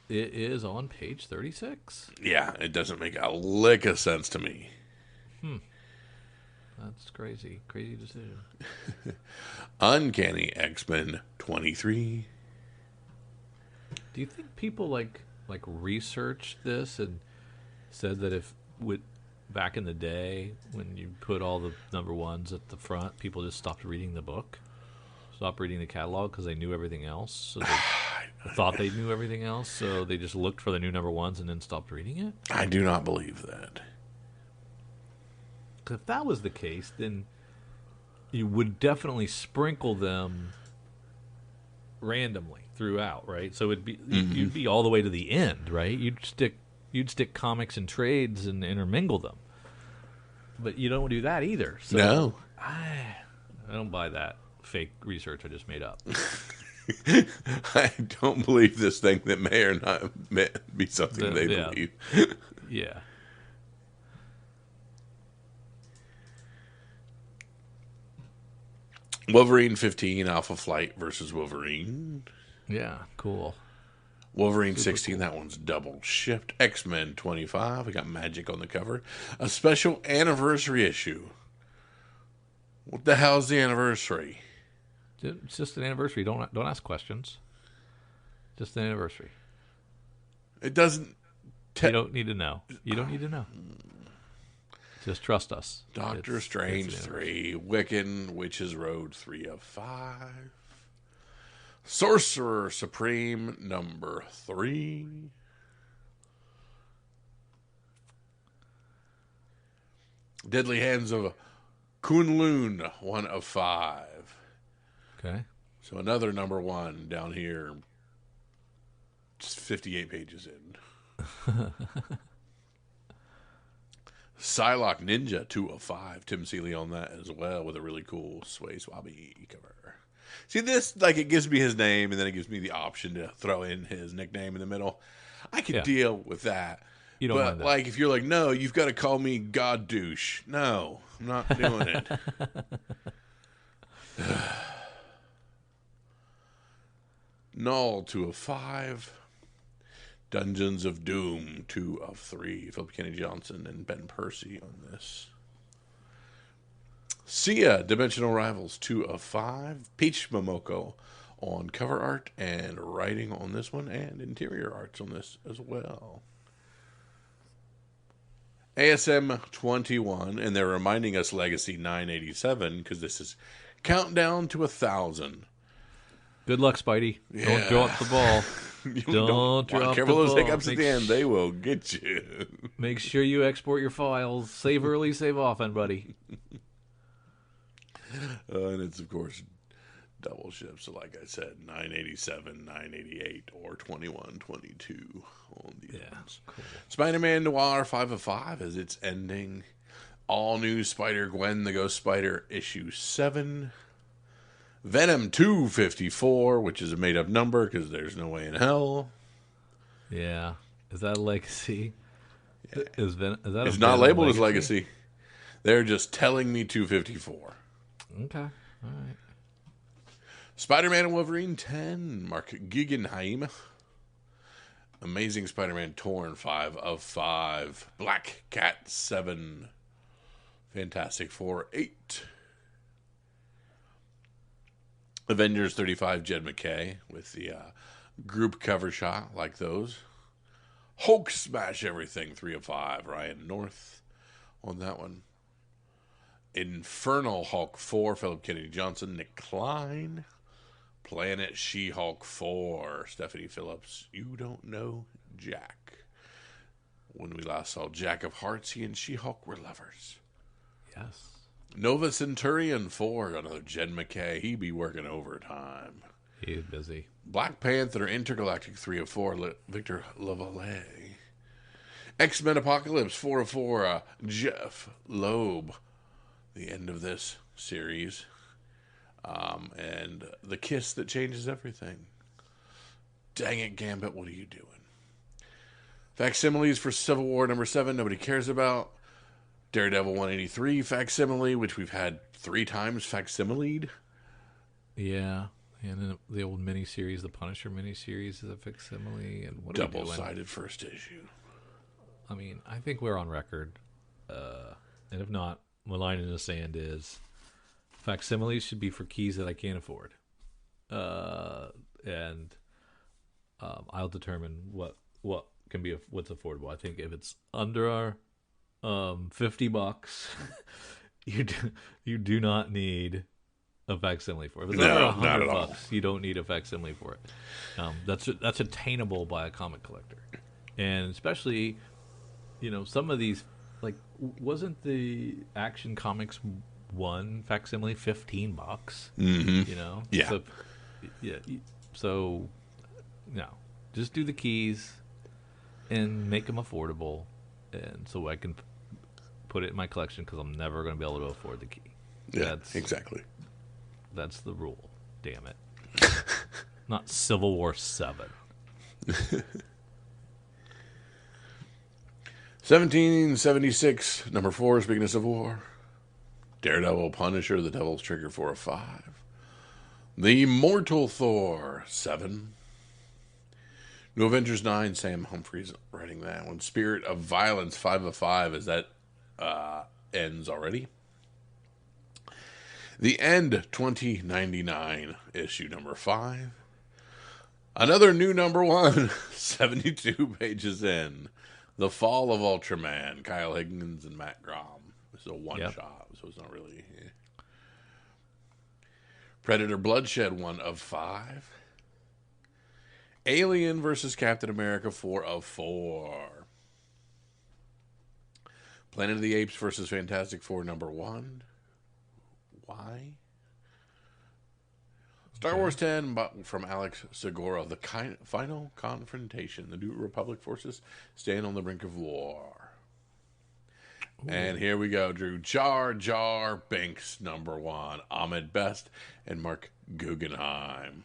it is on page 36. Yeah, it doesn't make a lick of sense to me. That's crazy. Crazy decision. Uncanny X-Men 23. Do you think people like researched this and said that back in the day when you put all the #1s at the front, people just stopped reading the book? Stopped reading the catalog because they knew everything else. So they thought they knew everything else, so they just looked for the new #1s and then stopped reading it? I do not believe that. If that was the case, then you would definitely sprinkle them randomly throughout, right? So you'd be all the way to the end, right? You'd stick comics and trades and intermingle them. But you don't do that either. So No. I don't buy that fake research I just made up. I don't believe this thing that may or not be something they believe. Yeah. Wolverine 15, Alpha Flight versus Wolverine. Yeah, cool. Wolverine 16, that one's double shipped. X-Men 25, we got Magic on the cover. A special anniversary issue. What the hell's the anniversary? It's just an anniversary. Don't ask questions. Just an anniversary. It doesn't... You don't need to know. You don't need to know. Just trust us. Doctor Strange 3, Wiccan, Witches Road 3 of 5. Sorcerer Supreme number 3. Deadly Hands of Kunlun 1 of 5. Okay. So another number 1 down here. Just 58 pages in. Psylocke Ninja 2 of 5. Tim Seeley on that as well with a really cool Sway Swabby cover. See this, like, it gives me his name and then it gives me the option to throw in his nickname in the middle. I can deal with that. You don't but mind that. like if you're like, no, you've got to call me God Douche. No, I'm not doing it. Null 2 of 5. Dungeons of Doom 2 of 3. Philip Kennedy Johnson and Ben Percy on this. Sia Dimensional Rivals 2 of 5. Peach Momoko on cover art and writing on this one and interior arts on this as well. ASM 21, and they're reminding us Legacy 987 because this is Countdown to 1,000. Good luck, Spidey. Yeah. Don't drop the ball. Don't drop careful the those ball. hiccups at the end. They will get you. Make sure you export your files. Save early, save often, buddy. And it's, of course, double ship. So, like I said, 987, 988, or 2122 on the ends. Cool. Spider-Man Noir 5 of 5 as it's ending. All new Spider-Gwen the Ghost Spider issue 7. Venom 254, which is a made-up number because there's no way in hell. Yeah. Is that a legacy? Yeah. Is that it's not labeled as legacy. They're just telling me 254. Okay. All right. Spider-Man and Wolverine 10, Mark Guggenheim. Amazing Spider-Man Torn 5 of 5. Black Cat 7. Fantastic Four 8. Avengers 35, Jed McKay with the group cover shot like those. Hulk Smash Everything 3 of 5. Ryan North on that one. Infernal Hulk 4, Philip Kennedy Johnson, Nick Klein. Planet She-Hulk 4, Stephanie Phillips. You don't know Jack. When we last saw Jack of Hearts, he and She-Hulk were lovers. Yes. Nova Centurion 4, another Jed McKay. He be working overtime. He's busy. Black Panther Intergalactic 3 of 4, Victor Lavallee. X-Men Apocalypse 4 of 4, Jeff Loeb. The end of this series. And the kiss that changes everything. Dang it, Gambit, what are you doing? Facsimiles for Civil War number 7, nobody cares about. Daredevil 183 facsimile, which we've had 3 times facsimiled. Yeah. And then the old miniseries, the Punisher miniseries, is a facsimile. And what double-sided first issue. I mean, I think we're on record. And if not, my line in the sand is facsimiles should be for keys that I can't afford. And I'll determine what can be what's affordable. I think if it's under $50, you do not need a facsimile for it. If it's under $100, you don't need a facsimile for it. That's attainable by a comic collector, and especially, some of these, like, wasn't the Action Comics 1 facsimile $15? Mm-hmm. Yeah. So, So, no, just do the keys and make them affordable, and so I can put it in my collection because I'm never going to be able to afford the key. Yeah, exactly. That's the rule. Damn it. Not Civil War 7. 1776, number 4, speaking of Civil War. Daredevil, Punisher, The Devil's Trigger 4 of 5. The Immortal Thor 7. New Avengers 9, Sam Humphries writing that one. Spirit of Violence 5 of 5, as that ends already. The End 2099, issue number 5. Another new number 1, 72 pages in. The Fall of Ultraman, Kyle Higgins and Matt Grom. It's a one-shot, so it's not really... Predator Bloodshed 1 of 5. Alien versus Captain America 4 of 4. Planet of the Apes versus Fantastic Four number 1. Why? Star Wars 10 from Alex Segura. The final confrontation. The New Republic forces stand on the brink of war. Ooh. And here we go, Drew. Jar Jar Binks number 1. Ahmed Best and Mark Guggenheim.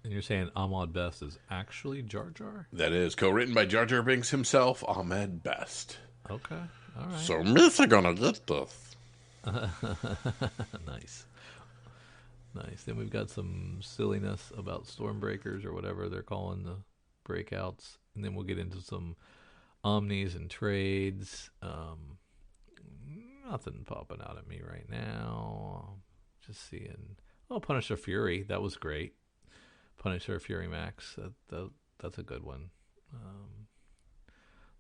And you're saying Ahmed Best is actually Jar Jar? That is co-written by Jar Jar Binks himself, Ahmed Best. Okay, all right. So Miss are gonna get this. Nice. Then we've got some silliness about Stormbreakers or whatever they're calling the breakouts, and then we'll get into some omnis and trades. Nothing popping out at me right now. Just seeing. Oh, Punisher Fury, that was great. Punisher Fury Max, that's a good one.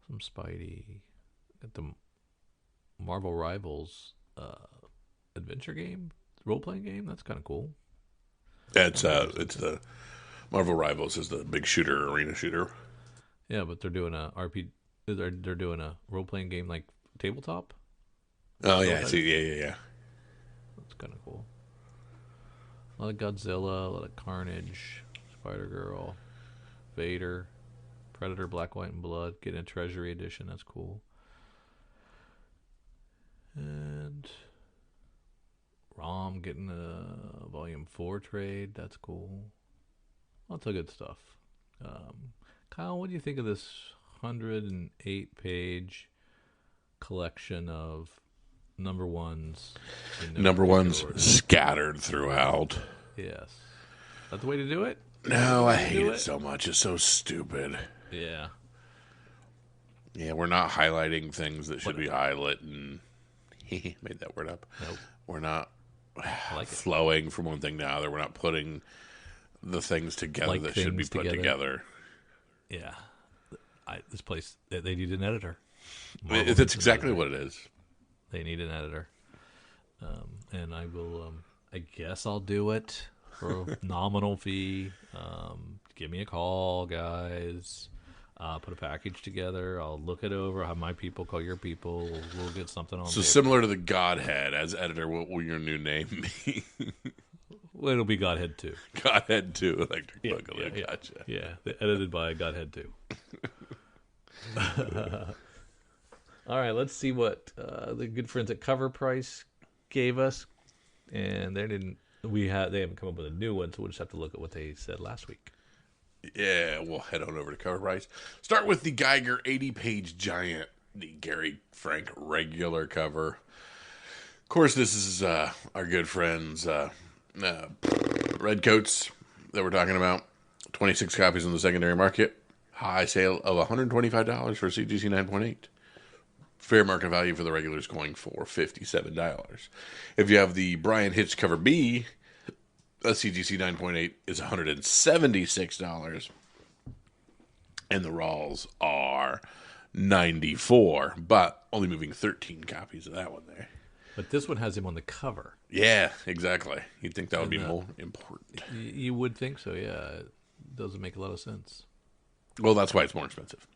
Some Spidey. Got the Marvel Rivals adventure game, role-playing game. That's kind of cool. It's the Marvel Rivals is the big shooter, arena shooter. Yeah, but they're doing a RPG. They're doing a role-playing game like tabletop. Oh yeah, yeah. That's kind of cool. A lot of Godzilla, a lot of Carnage, Spider-Girl, Vader, Predator, Black, White, and Blood. Getting a Treasury edition. That's cool. And ROM getting a Volume 4 trade. That's cool. Lots of good stuff. Kyle, what do you think of this 108-page collection of number ones? Number ones scattered throughout. Yes. Is that the way to do it? No, I hate it so much. It's so stupid. Yeah. Yeah, we're not highlighting things that should be highlighted. Made that word up. Nope. We're not like flowing from one thing to another. We're not putting the things together that should be put together. Yeah. This place, they need an editor. That's exactly what it is. They need an editor. And I will, I guess I'll do it for a nominal fee. Give me a call, guys. Put a package together. I'll look it over. Have my people call your people. We'll get something on. So similar to the Godhead, as editor, what will your new name be? Well, it'll be Godhead 2. Godhead 2, Electric Boogaloo. Yeah, Gotcha. Yeah, edited by Godhead 2. All right, let's see what the good friends at Cover Price gave us, and they haven't come up with a new one, so we'll just have to look at what they said last week. Yeah, we'll head on over to Cover Price. Start with the Geiger 80-page giant, the Gary Frank regular cover. Of course, this is our good friends Redcoats that we're talking about. 26 copies on the secondary market. High sale of $125 for CGC 9.8. Fair market value for the regulars going for $57. If you have the Brian Hitch cover B, a CGC 9.8 is $176. And the Rawls are $94, but only moving 13 copies of that one there. But this one has him on the cover. Yeah, exactly. You'd think that would be more important. You would think so, yeah. It doesn't make a lot of sense. Well, that's why it's more expensive.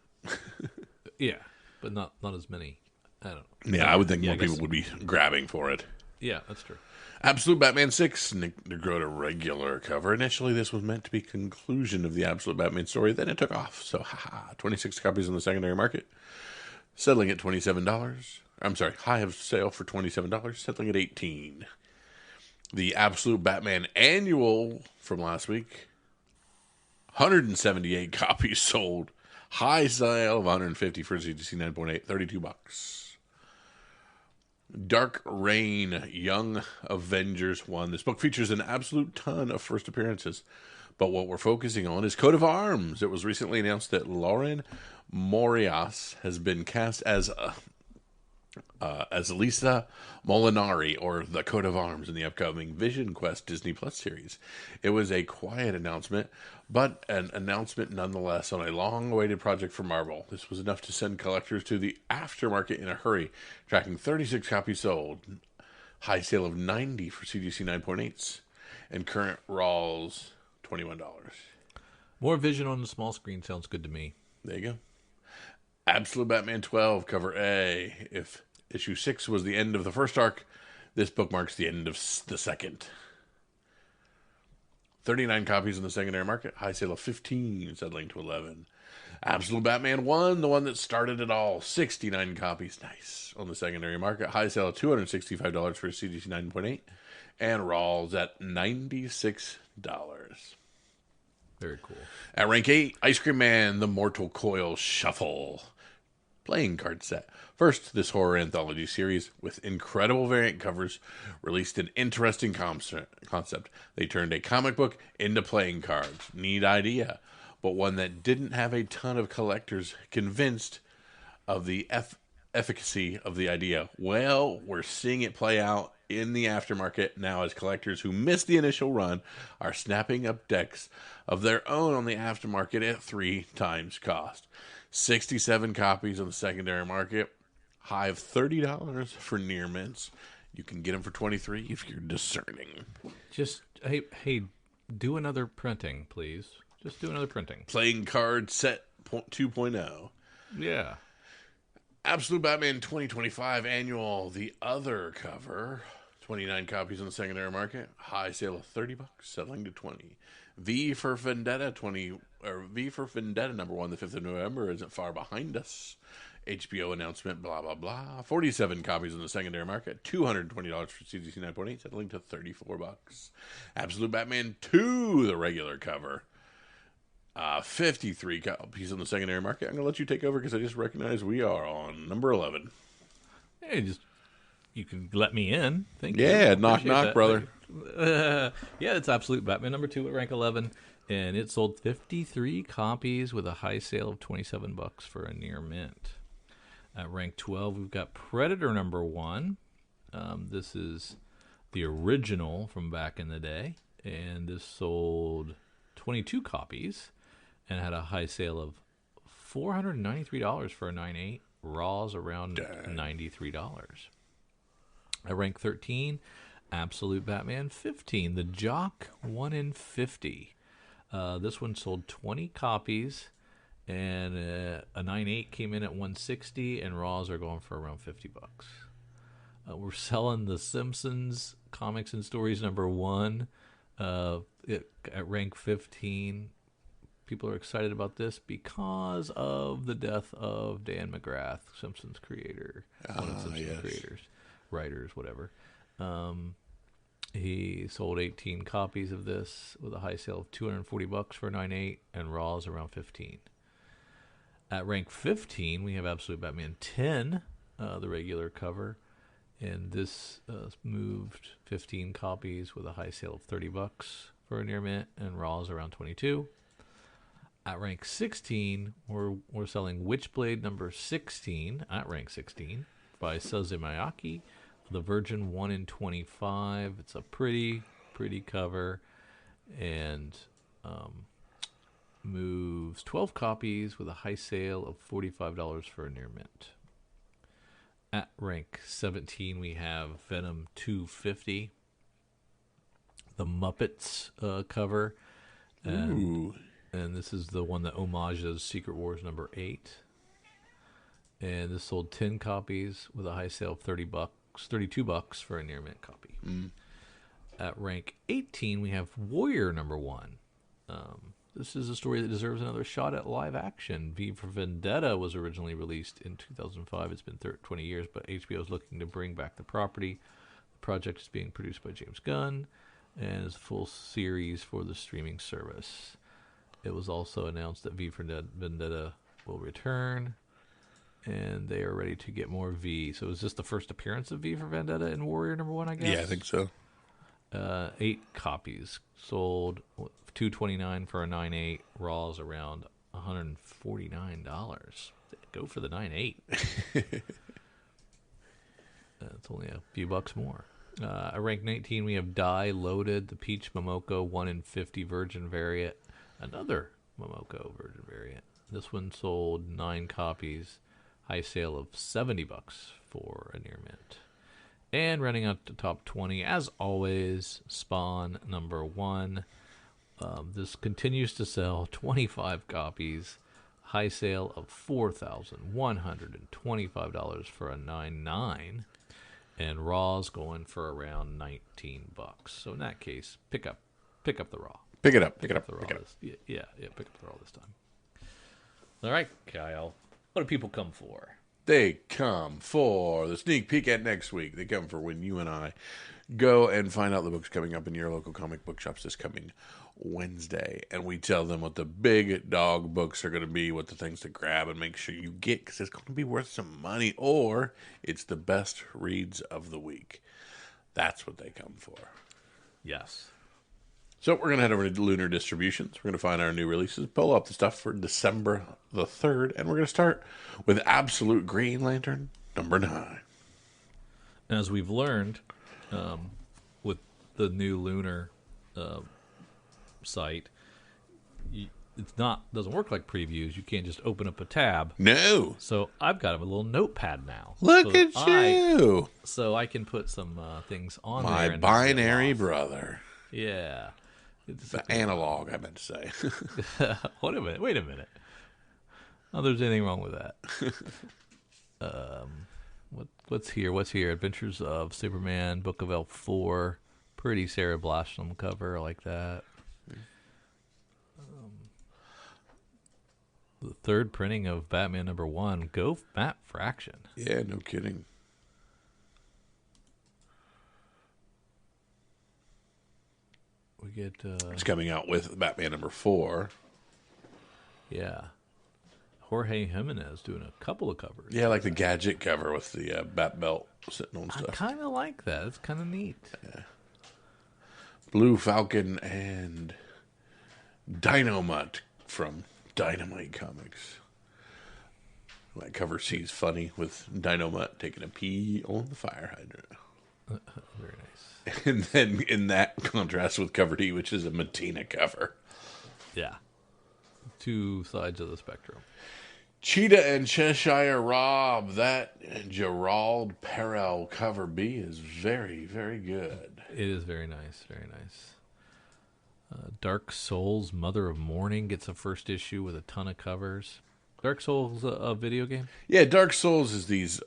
Yeah, but not as many. I don't know. Yeah, I would think more people would be grabbing for it. Yeah, that's true. Absolute Batman 6, Nick DeGrota regular cover. Initially, this was meant to be conclusion of the Absolute Batman story. Then it took off. So, 26 copies on the secondary market. Settling at $27. I'm sorry, high of sale for $27. Settling at $18. The Absolute Batman annual from last week. 178 copies sold. High sale of 150 for CGC 9.8. $32. Dark Reign, Young Avengers 1. This book features an absolute ton of first appearances. But what we're focusing on is Coat of Arms. It was recently announced that Lauren Morias has been cast as Lisa Molinari, or the Coat of Arms, in the upcoming Vision Quest Disney Plus series. It was a quiet announcement, but an announcement nonetheless on a long-awaited project for Marvel. This was enough to send collectors to the aftermarket in a hurry, tracking 36 copies sold, high sale of 90 for CGC 9.8s, and current Raws $21. More Vision on the small screen sounds good to me. There you go. Absolute Batman 12, cover A. If issue 6 was the end of the first arc, this book marks the end of the second. 39 copies in the secondary market, high sale of 15, settling to 11. Absolute Batman 1, the one that started it all, 69 copies, nice, on the secondary market, high sale of $265 for CGC 9.8, and Rawls at $96. Very cool. At rank 8, Ice Cream Man, The Mortal Coil Shuffle playing card set. First, this horror anthology series with incredible variant covers released an interesting concept. They turned a comic book into playing cards. Neat idea, but one that didn't have a ton of collectors convinced of the efficacy of the idea. Well, we're seeing it play out in the aftermarket now as collectors who missed the initial run are snapping up decks of their own on the aftermarket at 3 times cost. 67 copies on the secondary market, high of $30 for near mints. You can get them for $23 if you're discerning. Just hey, do another printing, please. Just do another printing. Playing card set 2.0. Yeah. Absolute Batman 2025 annual, the other cover, 29 copies on the secondary market, high sale of $30, settling to 20. V for Vendetta number 1, the 5th of November isn't far behind us. HBO announcement, blah blah blah. 47 copies on the secondary market, $220 for CGC 9.8, settling to $34. Absolute Batman 2, the regular cover. 53 copies on the secondary market. I'm going to let you take over because I just recognize we are on number 11. Hey, you can let me in. Thank you. Yeah, knock, knock, that. brother. Yeah, it's Absolute Batman number 2 at rank 11. And it sold 53 copies with a high sale of $27 for a near mint. At rank 12, we've got Predator number 1. This is the original from back in the day. And this sold 22 copies and had a high sale of $493 for a 9.8. Raws around $93. At rank 13, Absolute Batman 15. The Jock 1 in 50. This one sold 20 copies, and a 9.8 came in at $160, and Raws are going for around $50. We're selling The Simpsons Comics and Stories number 1 at rank 15. People are excited about this because of the death of Dan McGrath, Simpsons creator, one of Simpsons creators, writers, whatever. He sold 18 copies of this with a high sale of $240 for 9.8, and Raw's around 15. At rank 15, we have Absolute Batman 10, the regular cover, and this moved 15 copies with a high sale of $30 for a near mint, and Raw's around 22. At rank 16, we're selling Witchblade number 16 at rank 16 by Suzumayaki. The Virgin 1 in 25. It's a pretty cover, and moves 12 copies with a high sale of $45 for a near mint. At rank 17, we have Venom 250, the Muppets cover. Ooh. And this is the one that homages Secret Wars number 8. And this sold 10 copies with a high sale of $32 for a near mint copy. At rank 18, we have Warrior number 1. This is a story that deserves another shot at live action. V for Vendetta was originally released in 2005. It's been 20 years, but HBO is looking to bring back the property. The project is being produced by James Gunn and is a full series for the streaming service. It was also announced that V for Vendetta will return, and they are ready to get more V. So is this the first appearance of V for Vendetta in Warrior number 1, I guess? Yeah, I think so. 8 copies sold, $229 for a 9.8. Raw's around $149. Go for the 9.8. It's only a few bucks more. At rank 19, we have Die Loaded, the Peach Momoko 1 in 50 Virgin variant. Another Momoko Virgin variant. This one sold 9 copies. High sale of $70 for a near mint. And running out to top 20, as always, Spawn number 1. This continues to sell 25 copies. High sale of $4,125 for a 9.9. And Raw's going for around $19. So in that case, pick up the Raw. Pick it up. Pick up the Raw. Yeah, pick up the Raw this time. All right, Kyle. What do people come for? They come for the sneak peek at next week. They come for when you and I go and find out the books coming up in your local comic book shops this coming Wednesday. And we tell them what the big dog books are going to be, what the things to grab and make sure you get, because it's going to be worth some money, or it's the best reads of the week. That's what they come for. Yes. So we're going to head over to Lunar Distributions. We're going to find our new releases, pull up the stuff for December the 3rd, and we're going to start with Absolute Green Lantern number 9. As we've learned with the new Lunar site, doesn't work like previews. You can't just open up a tab. No. So I've got a little notepad now. Look at you. So I can put some things on My there. My binary brother. Yeah. The analog, I meant to say. Wait a minute. Oh, there's anything wrong with that. What's here? Adventures of Superman, Book of Elf 4. Pretty Sarah Blossom cover. I like that. The 3rd printing of Batman number 1. Go Matt Fraction. Yeah, no kidding. We get it's coming out with Batman number 4. Yeah. Jorge Jimenez doing a couple of covers. Yeah, like the gadget cover with the bat belt sitting on stuff. I kind of like that. It's kind of neat. Yeah. Blue Falcon and Dynamite from Dynamite Comics. That cover sees funny with Dynamite taking a pee on the fire hydrant. Very nice. And then in that contrast with cover D, which is a Matina cover. Yeah. 2 sides of the spectrum. Cheetah and Cheshire Rob. That Gerald Perel cover B is very, very good. It is very nice. Very nice. Dark Souls, Mother of Mourning gets a first issue with a ton of covers. Dark Souls, a video game? Yeah, Dark Souls is these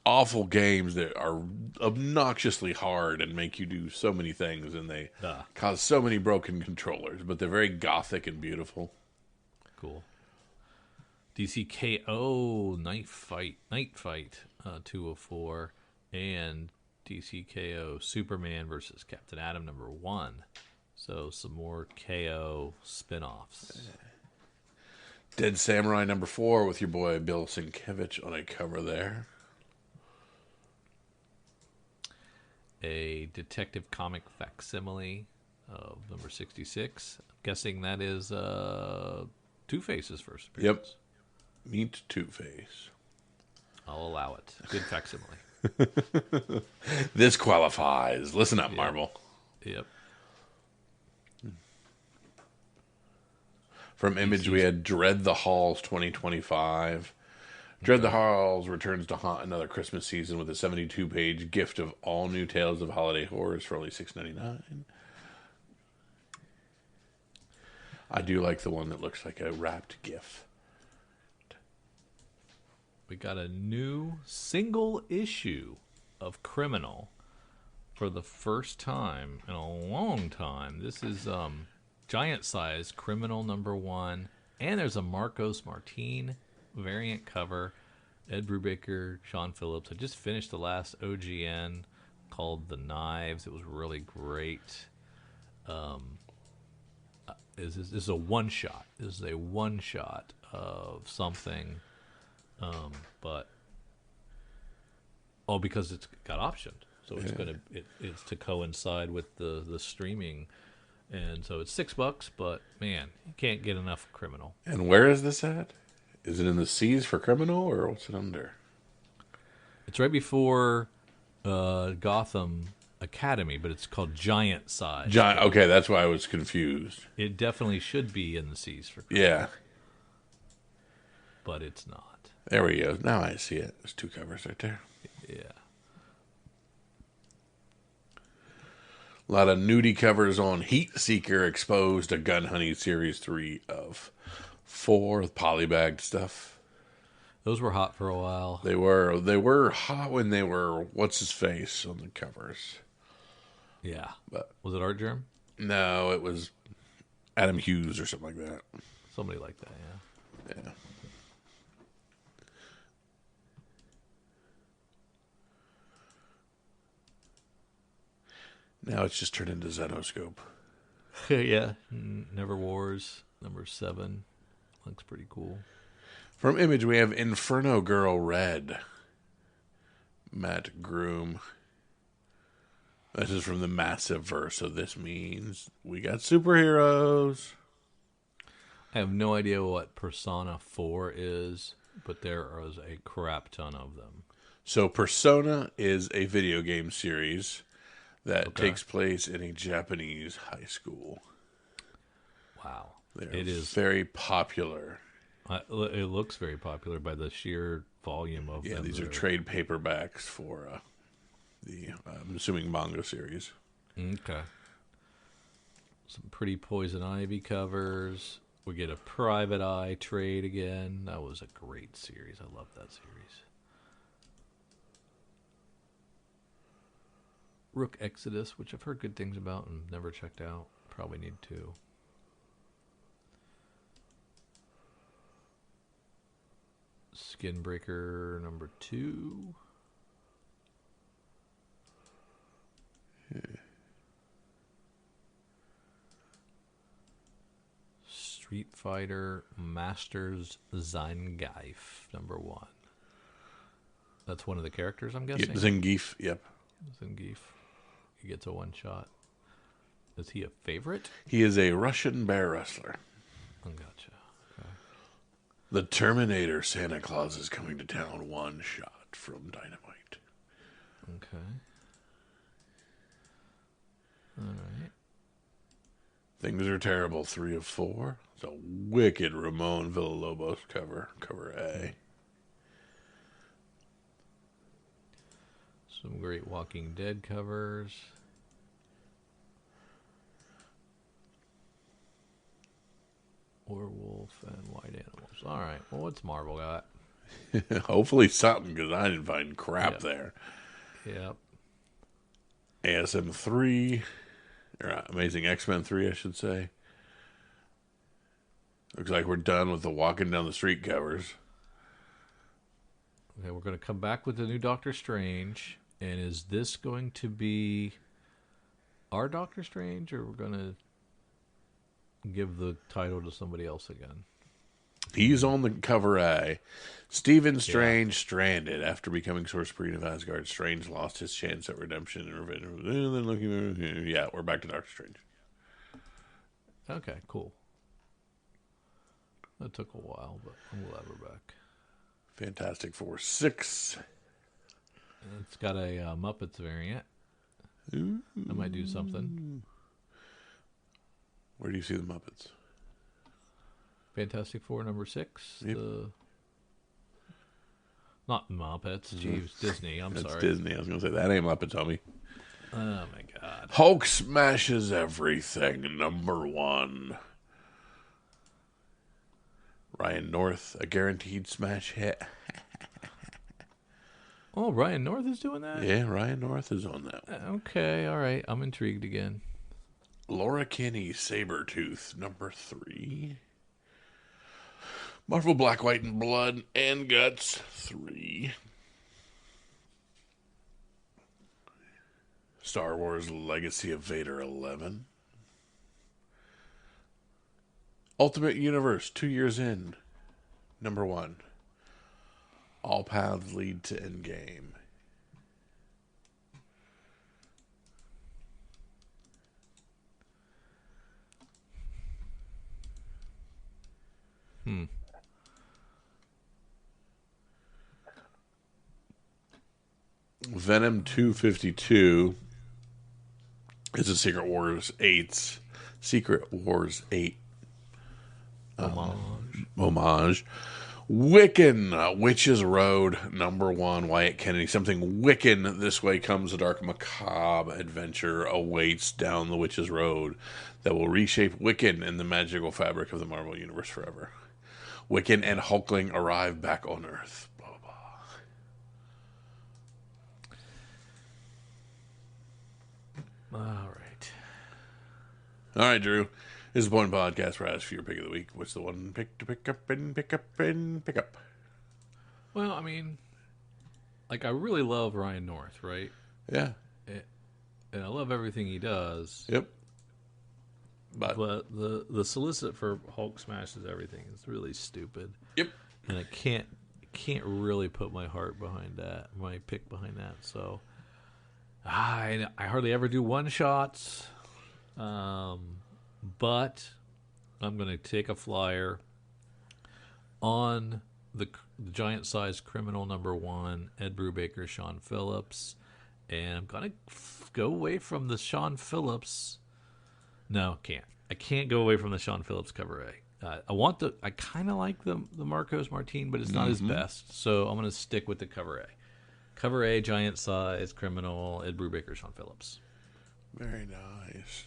awful games that are obnoxiously hard and make you do so many things, and they cause so many broken controllers, but they're very gothic and beautiful. Cool. DCKO Night Fight 204, and DCKO Superman versus Captain Atom number 1. So some more KO spin-offs. Dead Samurai number 4 with your boy Bill Sienkiewicz on a cover there. A Detective Comic facsimile of number 66. I'm guessing that is Two-Face's first appearance. Yep. Meet Two-Face. I'll allow it. Good facsimile. This qualifies. Listen up, Marvel. Yep. From Image, we had Dread the Halls 2025. Dread the Halls returns to haunt another Christmas season with a 72-page gift of all new tales of holiday horrors for only $6.99. I do like the one that looks like a wrapped gift. We got a new single issue of Criminal for the first time in a long time. This is giant size Criminal number 1, and there's a Marcos Martin variant cover. Ed Brubaker, Sean Phillips. I just finished the last OGN called The Knives. It was really great. This is a one shot. This is a one shot of something, but because it's got optioned. So it's to coincide with the streaming, and so it's $6. But man, you can't get enough Criminal. And where is this at? Is it in the C's for Criminal, or what's it under? It's right before Gotham Academy, but it's called Giant Size. Okay, that's why I was confused. It definitely should be in the C's for Criminal. Yeah. But it's not. There we go. Now I see it. There's 2 covers right there. Yeah. A lot of nudie covers on Heat Seeker exposed a Gun Honey Series 3 of 4 polybagged stuff. Those were hot for a while. They were hot when they were what's his face on the covers. Yeah. But Was it Art Germ? no, it was Adam Hughes or something like that. Somebody like that, yeah. Yeah. Now it's just turned into Zenoscope. Yeah. Never Wars, number 7. Looks pretty cool. From Image, we have Inferno Girl Red. Matt Groom. This is from the Massive Verse, so this means we got superheroes. I have no idea what Persona 4 is, but there is a crap ton of them. So Persona is a video game series that takes place in a Japanese high school. Wow. It is very popular. It looks very popular by the sheer volume of them. Yeah, these are trade paperbacks for the, I'm assuming, manga series. Okay. Some pretty Poison Ivy covers. We get a Private Eye trade again. That was a great series. I love that series. Rook Exodus, which I've heard good things about and never checked out. Probably need to. Skinbreaker number 2. Street Fighter Masters Zangief number 1. That's one of the characters, I'm guessing. Zangief, yep. Zangief. He gets a one shot. Is he a favorite? He is a Russian bear wrestler. Oh, gotcha. Okay. The Terminator Santa Claus is coming to town, one shot from Dynamite. Okay. All right. Things Are Terrible, 3 of 4. It's a wicked Ramon Villalobos cover, cover A. Some great Walking Dead covers. Werewolf and White Animals. All right. Well, what's Marvel got? Hopefully something, because I didn't find crap there. Yep. ASM 3, or Amazing X-Men 3, I should say. Looks like we're done with the walking down the street covers. Okay, we're going to come back with the new Doctor Strange. And is this going to be our Doctor Strange, or we're going to give the title to somebody else again? He's on the cover A. Stephen Strange stranded after becoming Source Supreme of Asgard. Strange lost his chance at redemption and revenge. And then looking, yeah, we're back to Doctor Strange. Okay, cool. That took a while, but we'll have her back. Fantastic Four 6. It's got a Muppets variant. That might do something. Where do you see the Muppets? Fantastic Four number 6. Yep. Not Muppets. Jeez, Disney. I'm That's sorry. Disney. I was going to say, that ain't Muppets, homie. Oh, my God. Hulk smashes everything, number 1. Ryan North, a guaranteed smash hit. Oh, Ryan North is doing that? Yeah, Ryan North is on that one. Okay, all right. I'm intrigued again. Laura Kinney, Sabretooth, number 3. Marvel Black, White, and Blood and Guts, 3. Star Wars Legacy of Vader, 11. Ultimate Universe, 2 years in, number 1. All paths lead to Endgame. Venom 252 is a Secret Wars 8. Secret Wars 8 homage. Wiccan, Witches Road, #1, Wyatt Kennedy. Something Wiccan this way comes. A dark, macabre adventure awaits down the Witches Road that will reshape Wiccan in the magical fabric of the Marvel Universe forever. Wiccan and Hulkling arrive back on Earth. Blah, blah, blah. All right, Drew. This is the Point Podcast where I ask for your pick of the week. What's the one pick to pick up and pick up and pick up? Well, I mean, like, I really love Ryan North, right? Yeah. And I love everything he does. Yep. But the solicit for Hulk smashes everything is really stupid. Yep. And I can't really put my heart behind that, my pick behind that. So I hardly ever do one shots. But I'm going to take a flyer on the giant-sized criminal #1, Ed Brubaker, Sean Phillips, and I'm going to go away from the Sean Phillips. No, can't. I can't go away from the Sean Phillips cover A. I kind of like the Marcos Martin, but it's not his best, so I'm going to stick with the cover A. Cover A, giant-sized criminal, Ed Brubaker, Sean Phillips. Very nice.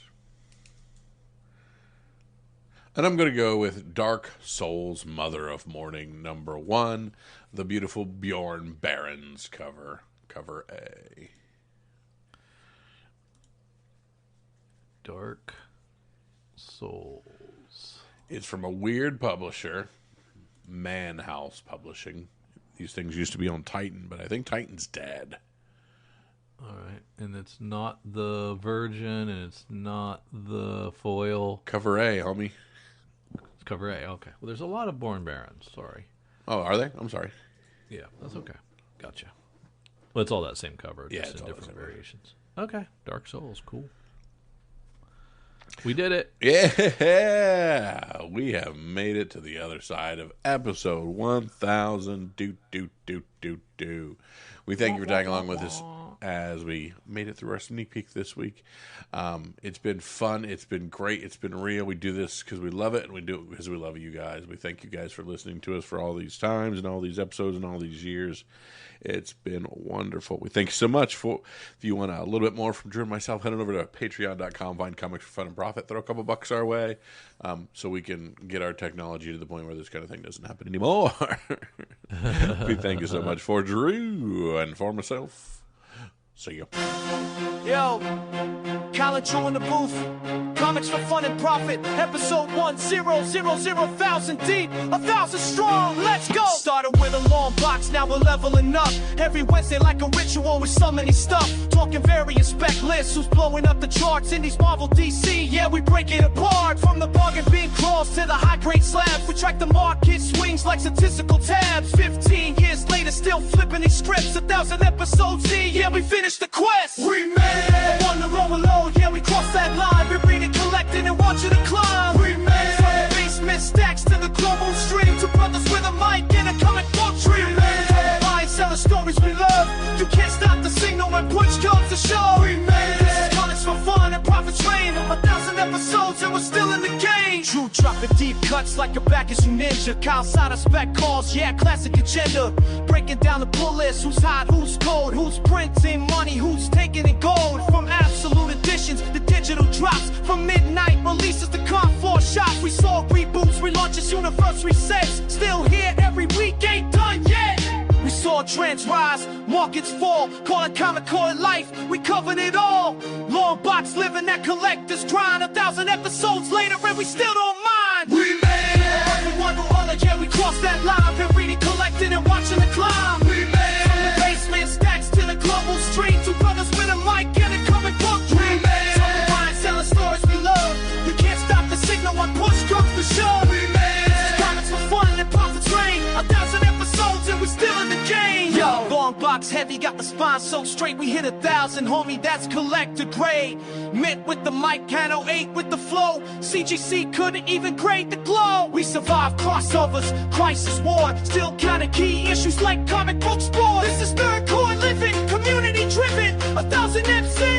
And I'm going to go with Dark Souls, Mother of Mourning, #1, the beautiful Bjorn Barends cover A. Dark Souls. It's from a weird publisher, Mann House Publishing. These things used to be on Titan, but I think Titan's dead. All right, and it's not the Virgin, and it's not the foil. Cover A, homie. Cover A, okay. Well, there's a lot of Born Barons, sorry. Oh, are they? I'm sorry. Yeah, that's okay. Gotcha. Well, it's all that same cover, Yeah, just it's in all different that same variations. Okay, Dark Souls, cool. We did it. Yeah, we have made it to the other side of episode 1000. We thank you for tagging along with us as we made it through our sneak peek this week. It's been fun. It's been great. It's been real. We do this because we love it, and we do it because we love you guys. We thank you guys for listening to us for all these times and all these episodes and all these years. It's been wonderful. We thank you so much. If you want a little bit more from Drew and myself, head on over to patreon.com, find Comics for Fun and Profit. Throw a couple bucks our way so we can get our technology to the point where this kind of thing doesn't happen anymore. We thank you so much for Drew and for myself. See you. Yo, Colin Drew in the booth. Comics for Fun and Profit. Episode 1000 deep, 1,000 strong. Let's go. Started with a long box, now we're leveling up. Every Wednesday like a ritual with so many stuff. Talking various spec lists, who's blowing up the charts in these Marvel DC. Yeah, we break it apart. From the bargain bin crawls to the high-grade slabs. We track the market swings like statistical tabs. 15 years later, still flipping these scripts. 1,000 episodes in, yeah, we finished the quest. We made it. On the roll alone, yeah, we crossed that line. We're reading, collecting, and watching it climb. We made it. From the basement stacks to the global stream. Two brothers with a mic and a comic book tree. We made it. Buying, selling stories we love. You can't stop the signal when push comes to shove. We made it. This is Comics for Fun and Profit Train. 1,000 episodes and we're still in the game. True dropping deep cuts like your back is you ninja. Kyle Sada spec calls, yeah, classic agenda. Breaking down the bullets, who's hot, who's cold, who's printing money, who's taking it gold. From absolute editions, the digital drops. From midnight releases to Confor shops. We saw reboots, relaunches, universe resets. Still here every week, ain't done yet. We saw trends rise, markets fall. Call it comic, call it life, we covered it all. Long box living that collector's grind. 1,000 episodes later and we still don't mind. We made it. Everyone will honor, yeah, we crossed that line. Been reading, collecting, and watching the climb. We made it. From the basement stacks to the global stream. Two brothers with a mic and a comic book dream. We made it. Talking buying, selling stories we love. You can't stop the signal when push comes to shove. We made it. This is Comics for Fun and Profit Train. 1,000 episodes and we're still in the game. Yo, long box rhymes heavy, got the spine so straight we hit 1,000, homie, that's collector grade. Mint with the mic, Cano 8 with the flow. CGC couldn't even grade the glow. We survived crossovers, crisis war, still counting key issues like comic books board. This is third core living, community driven, 1,000 MC.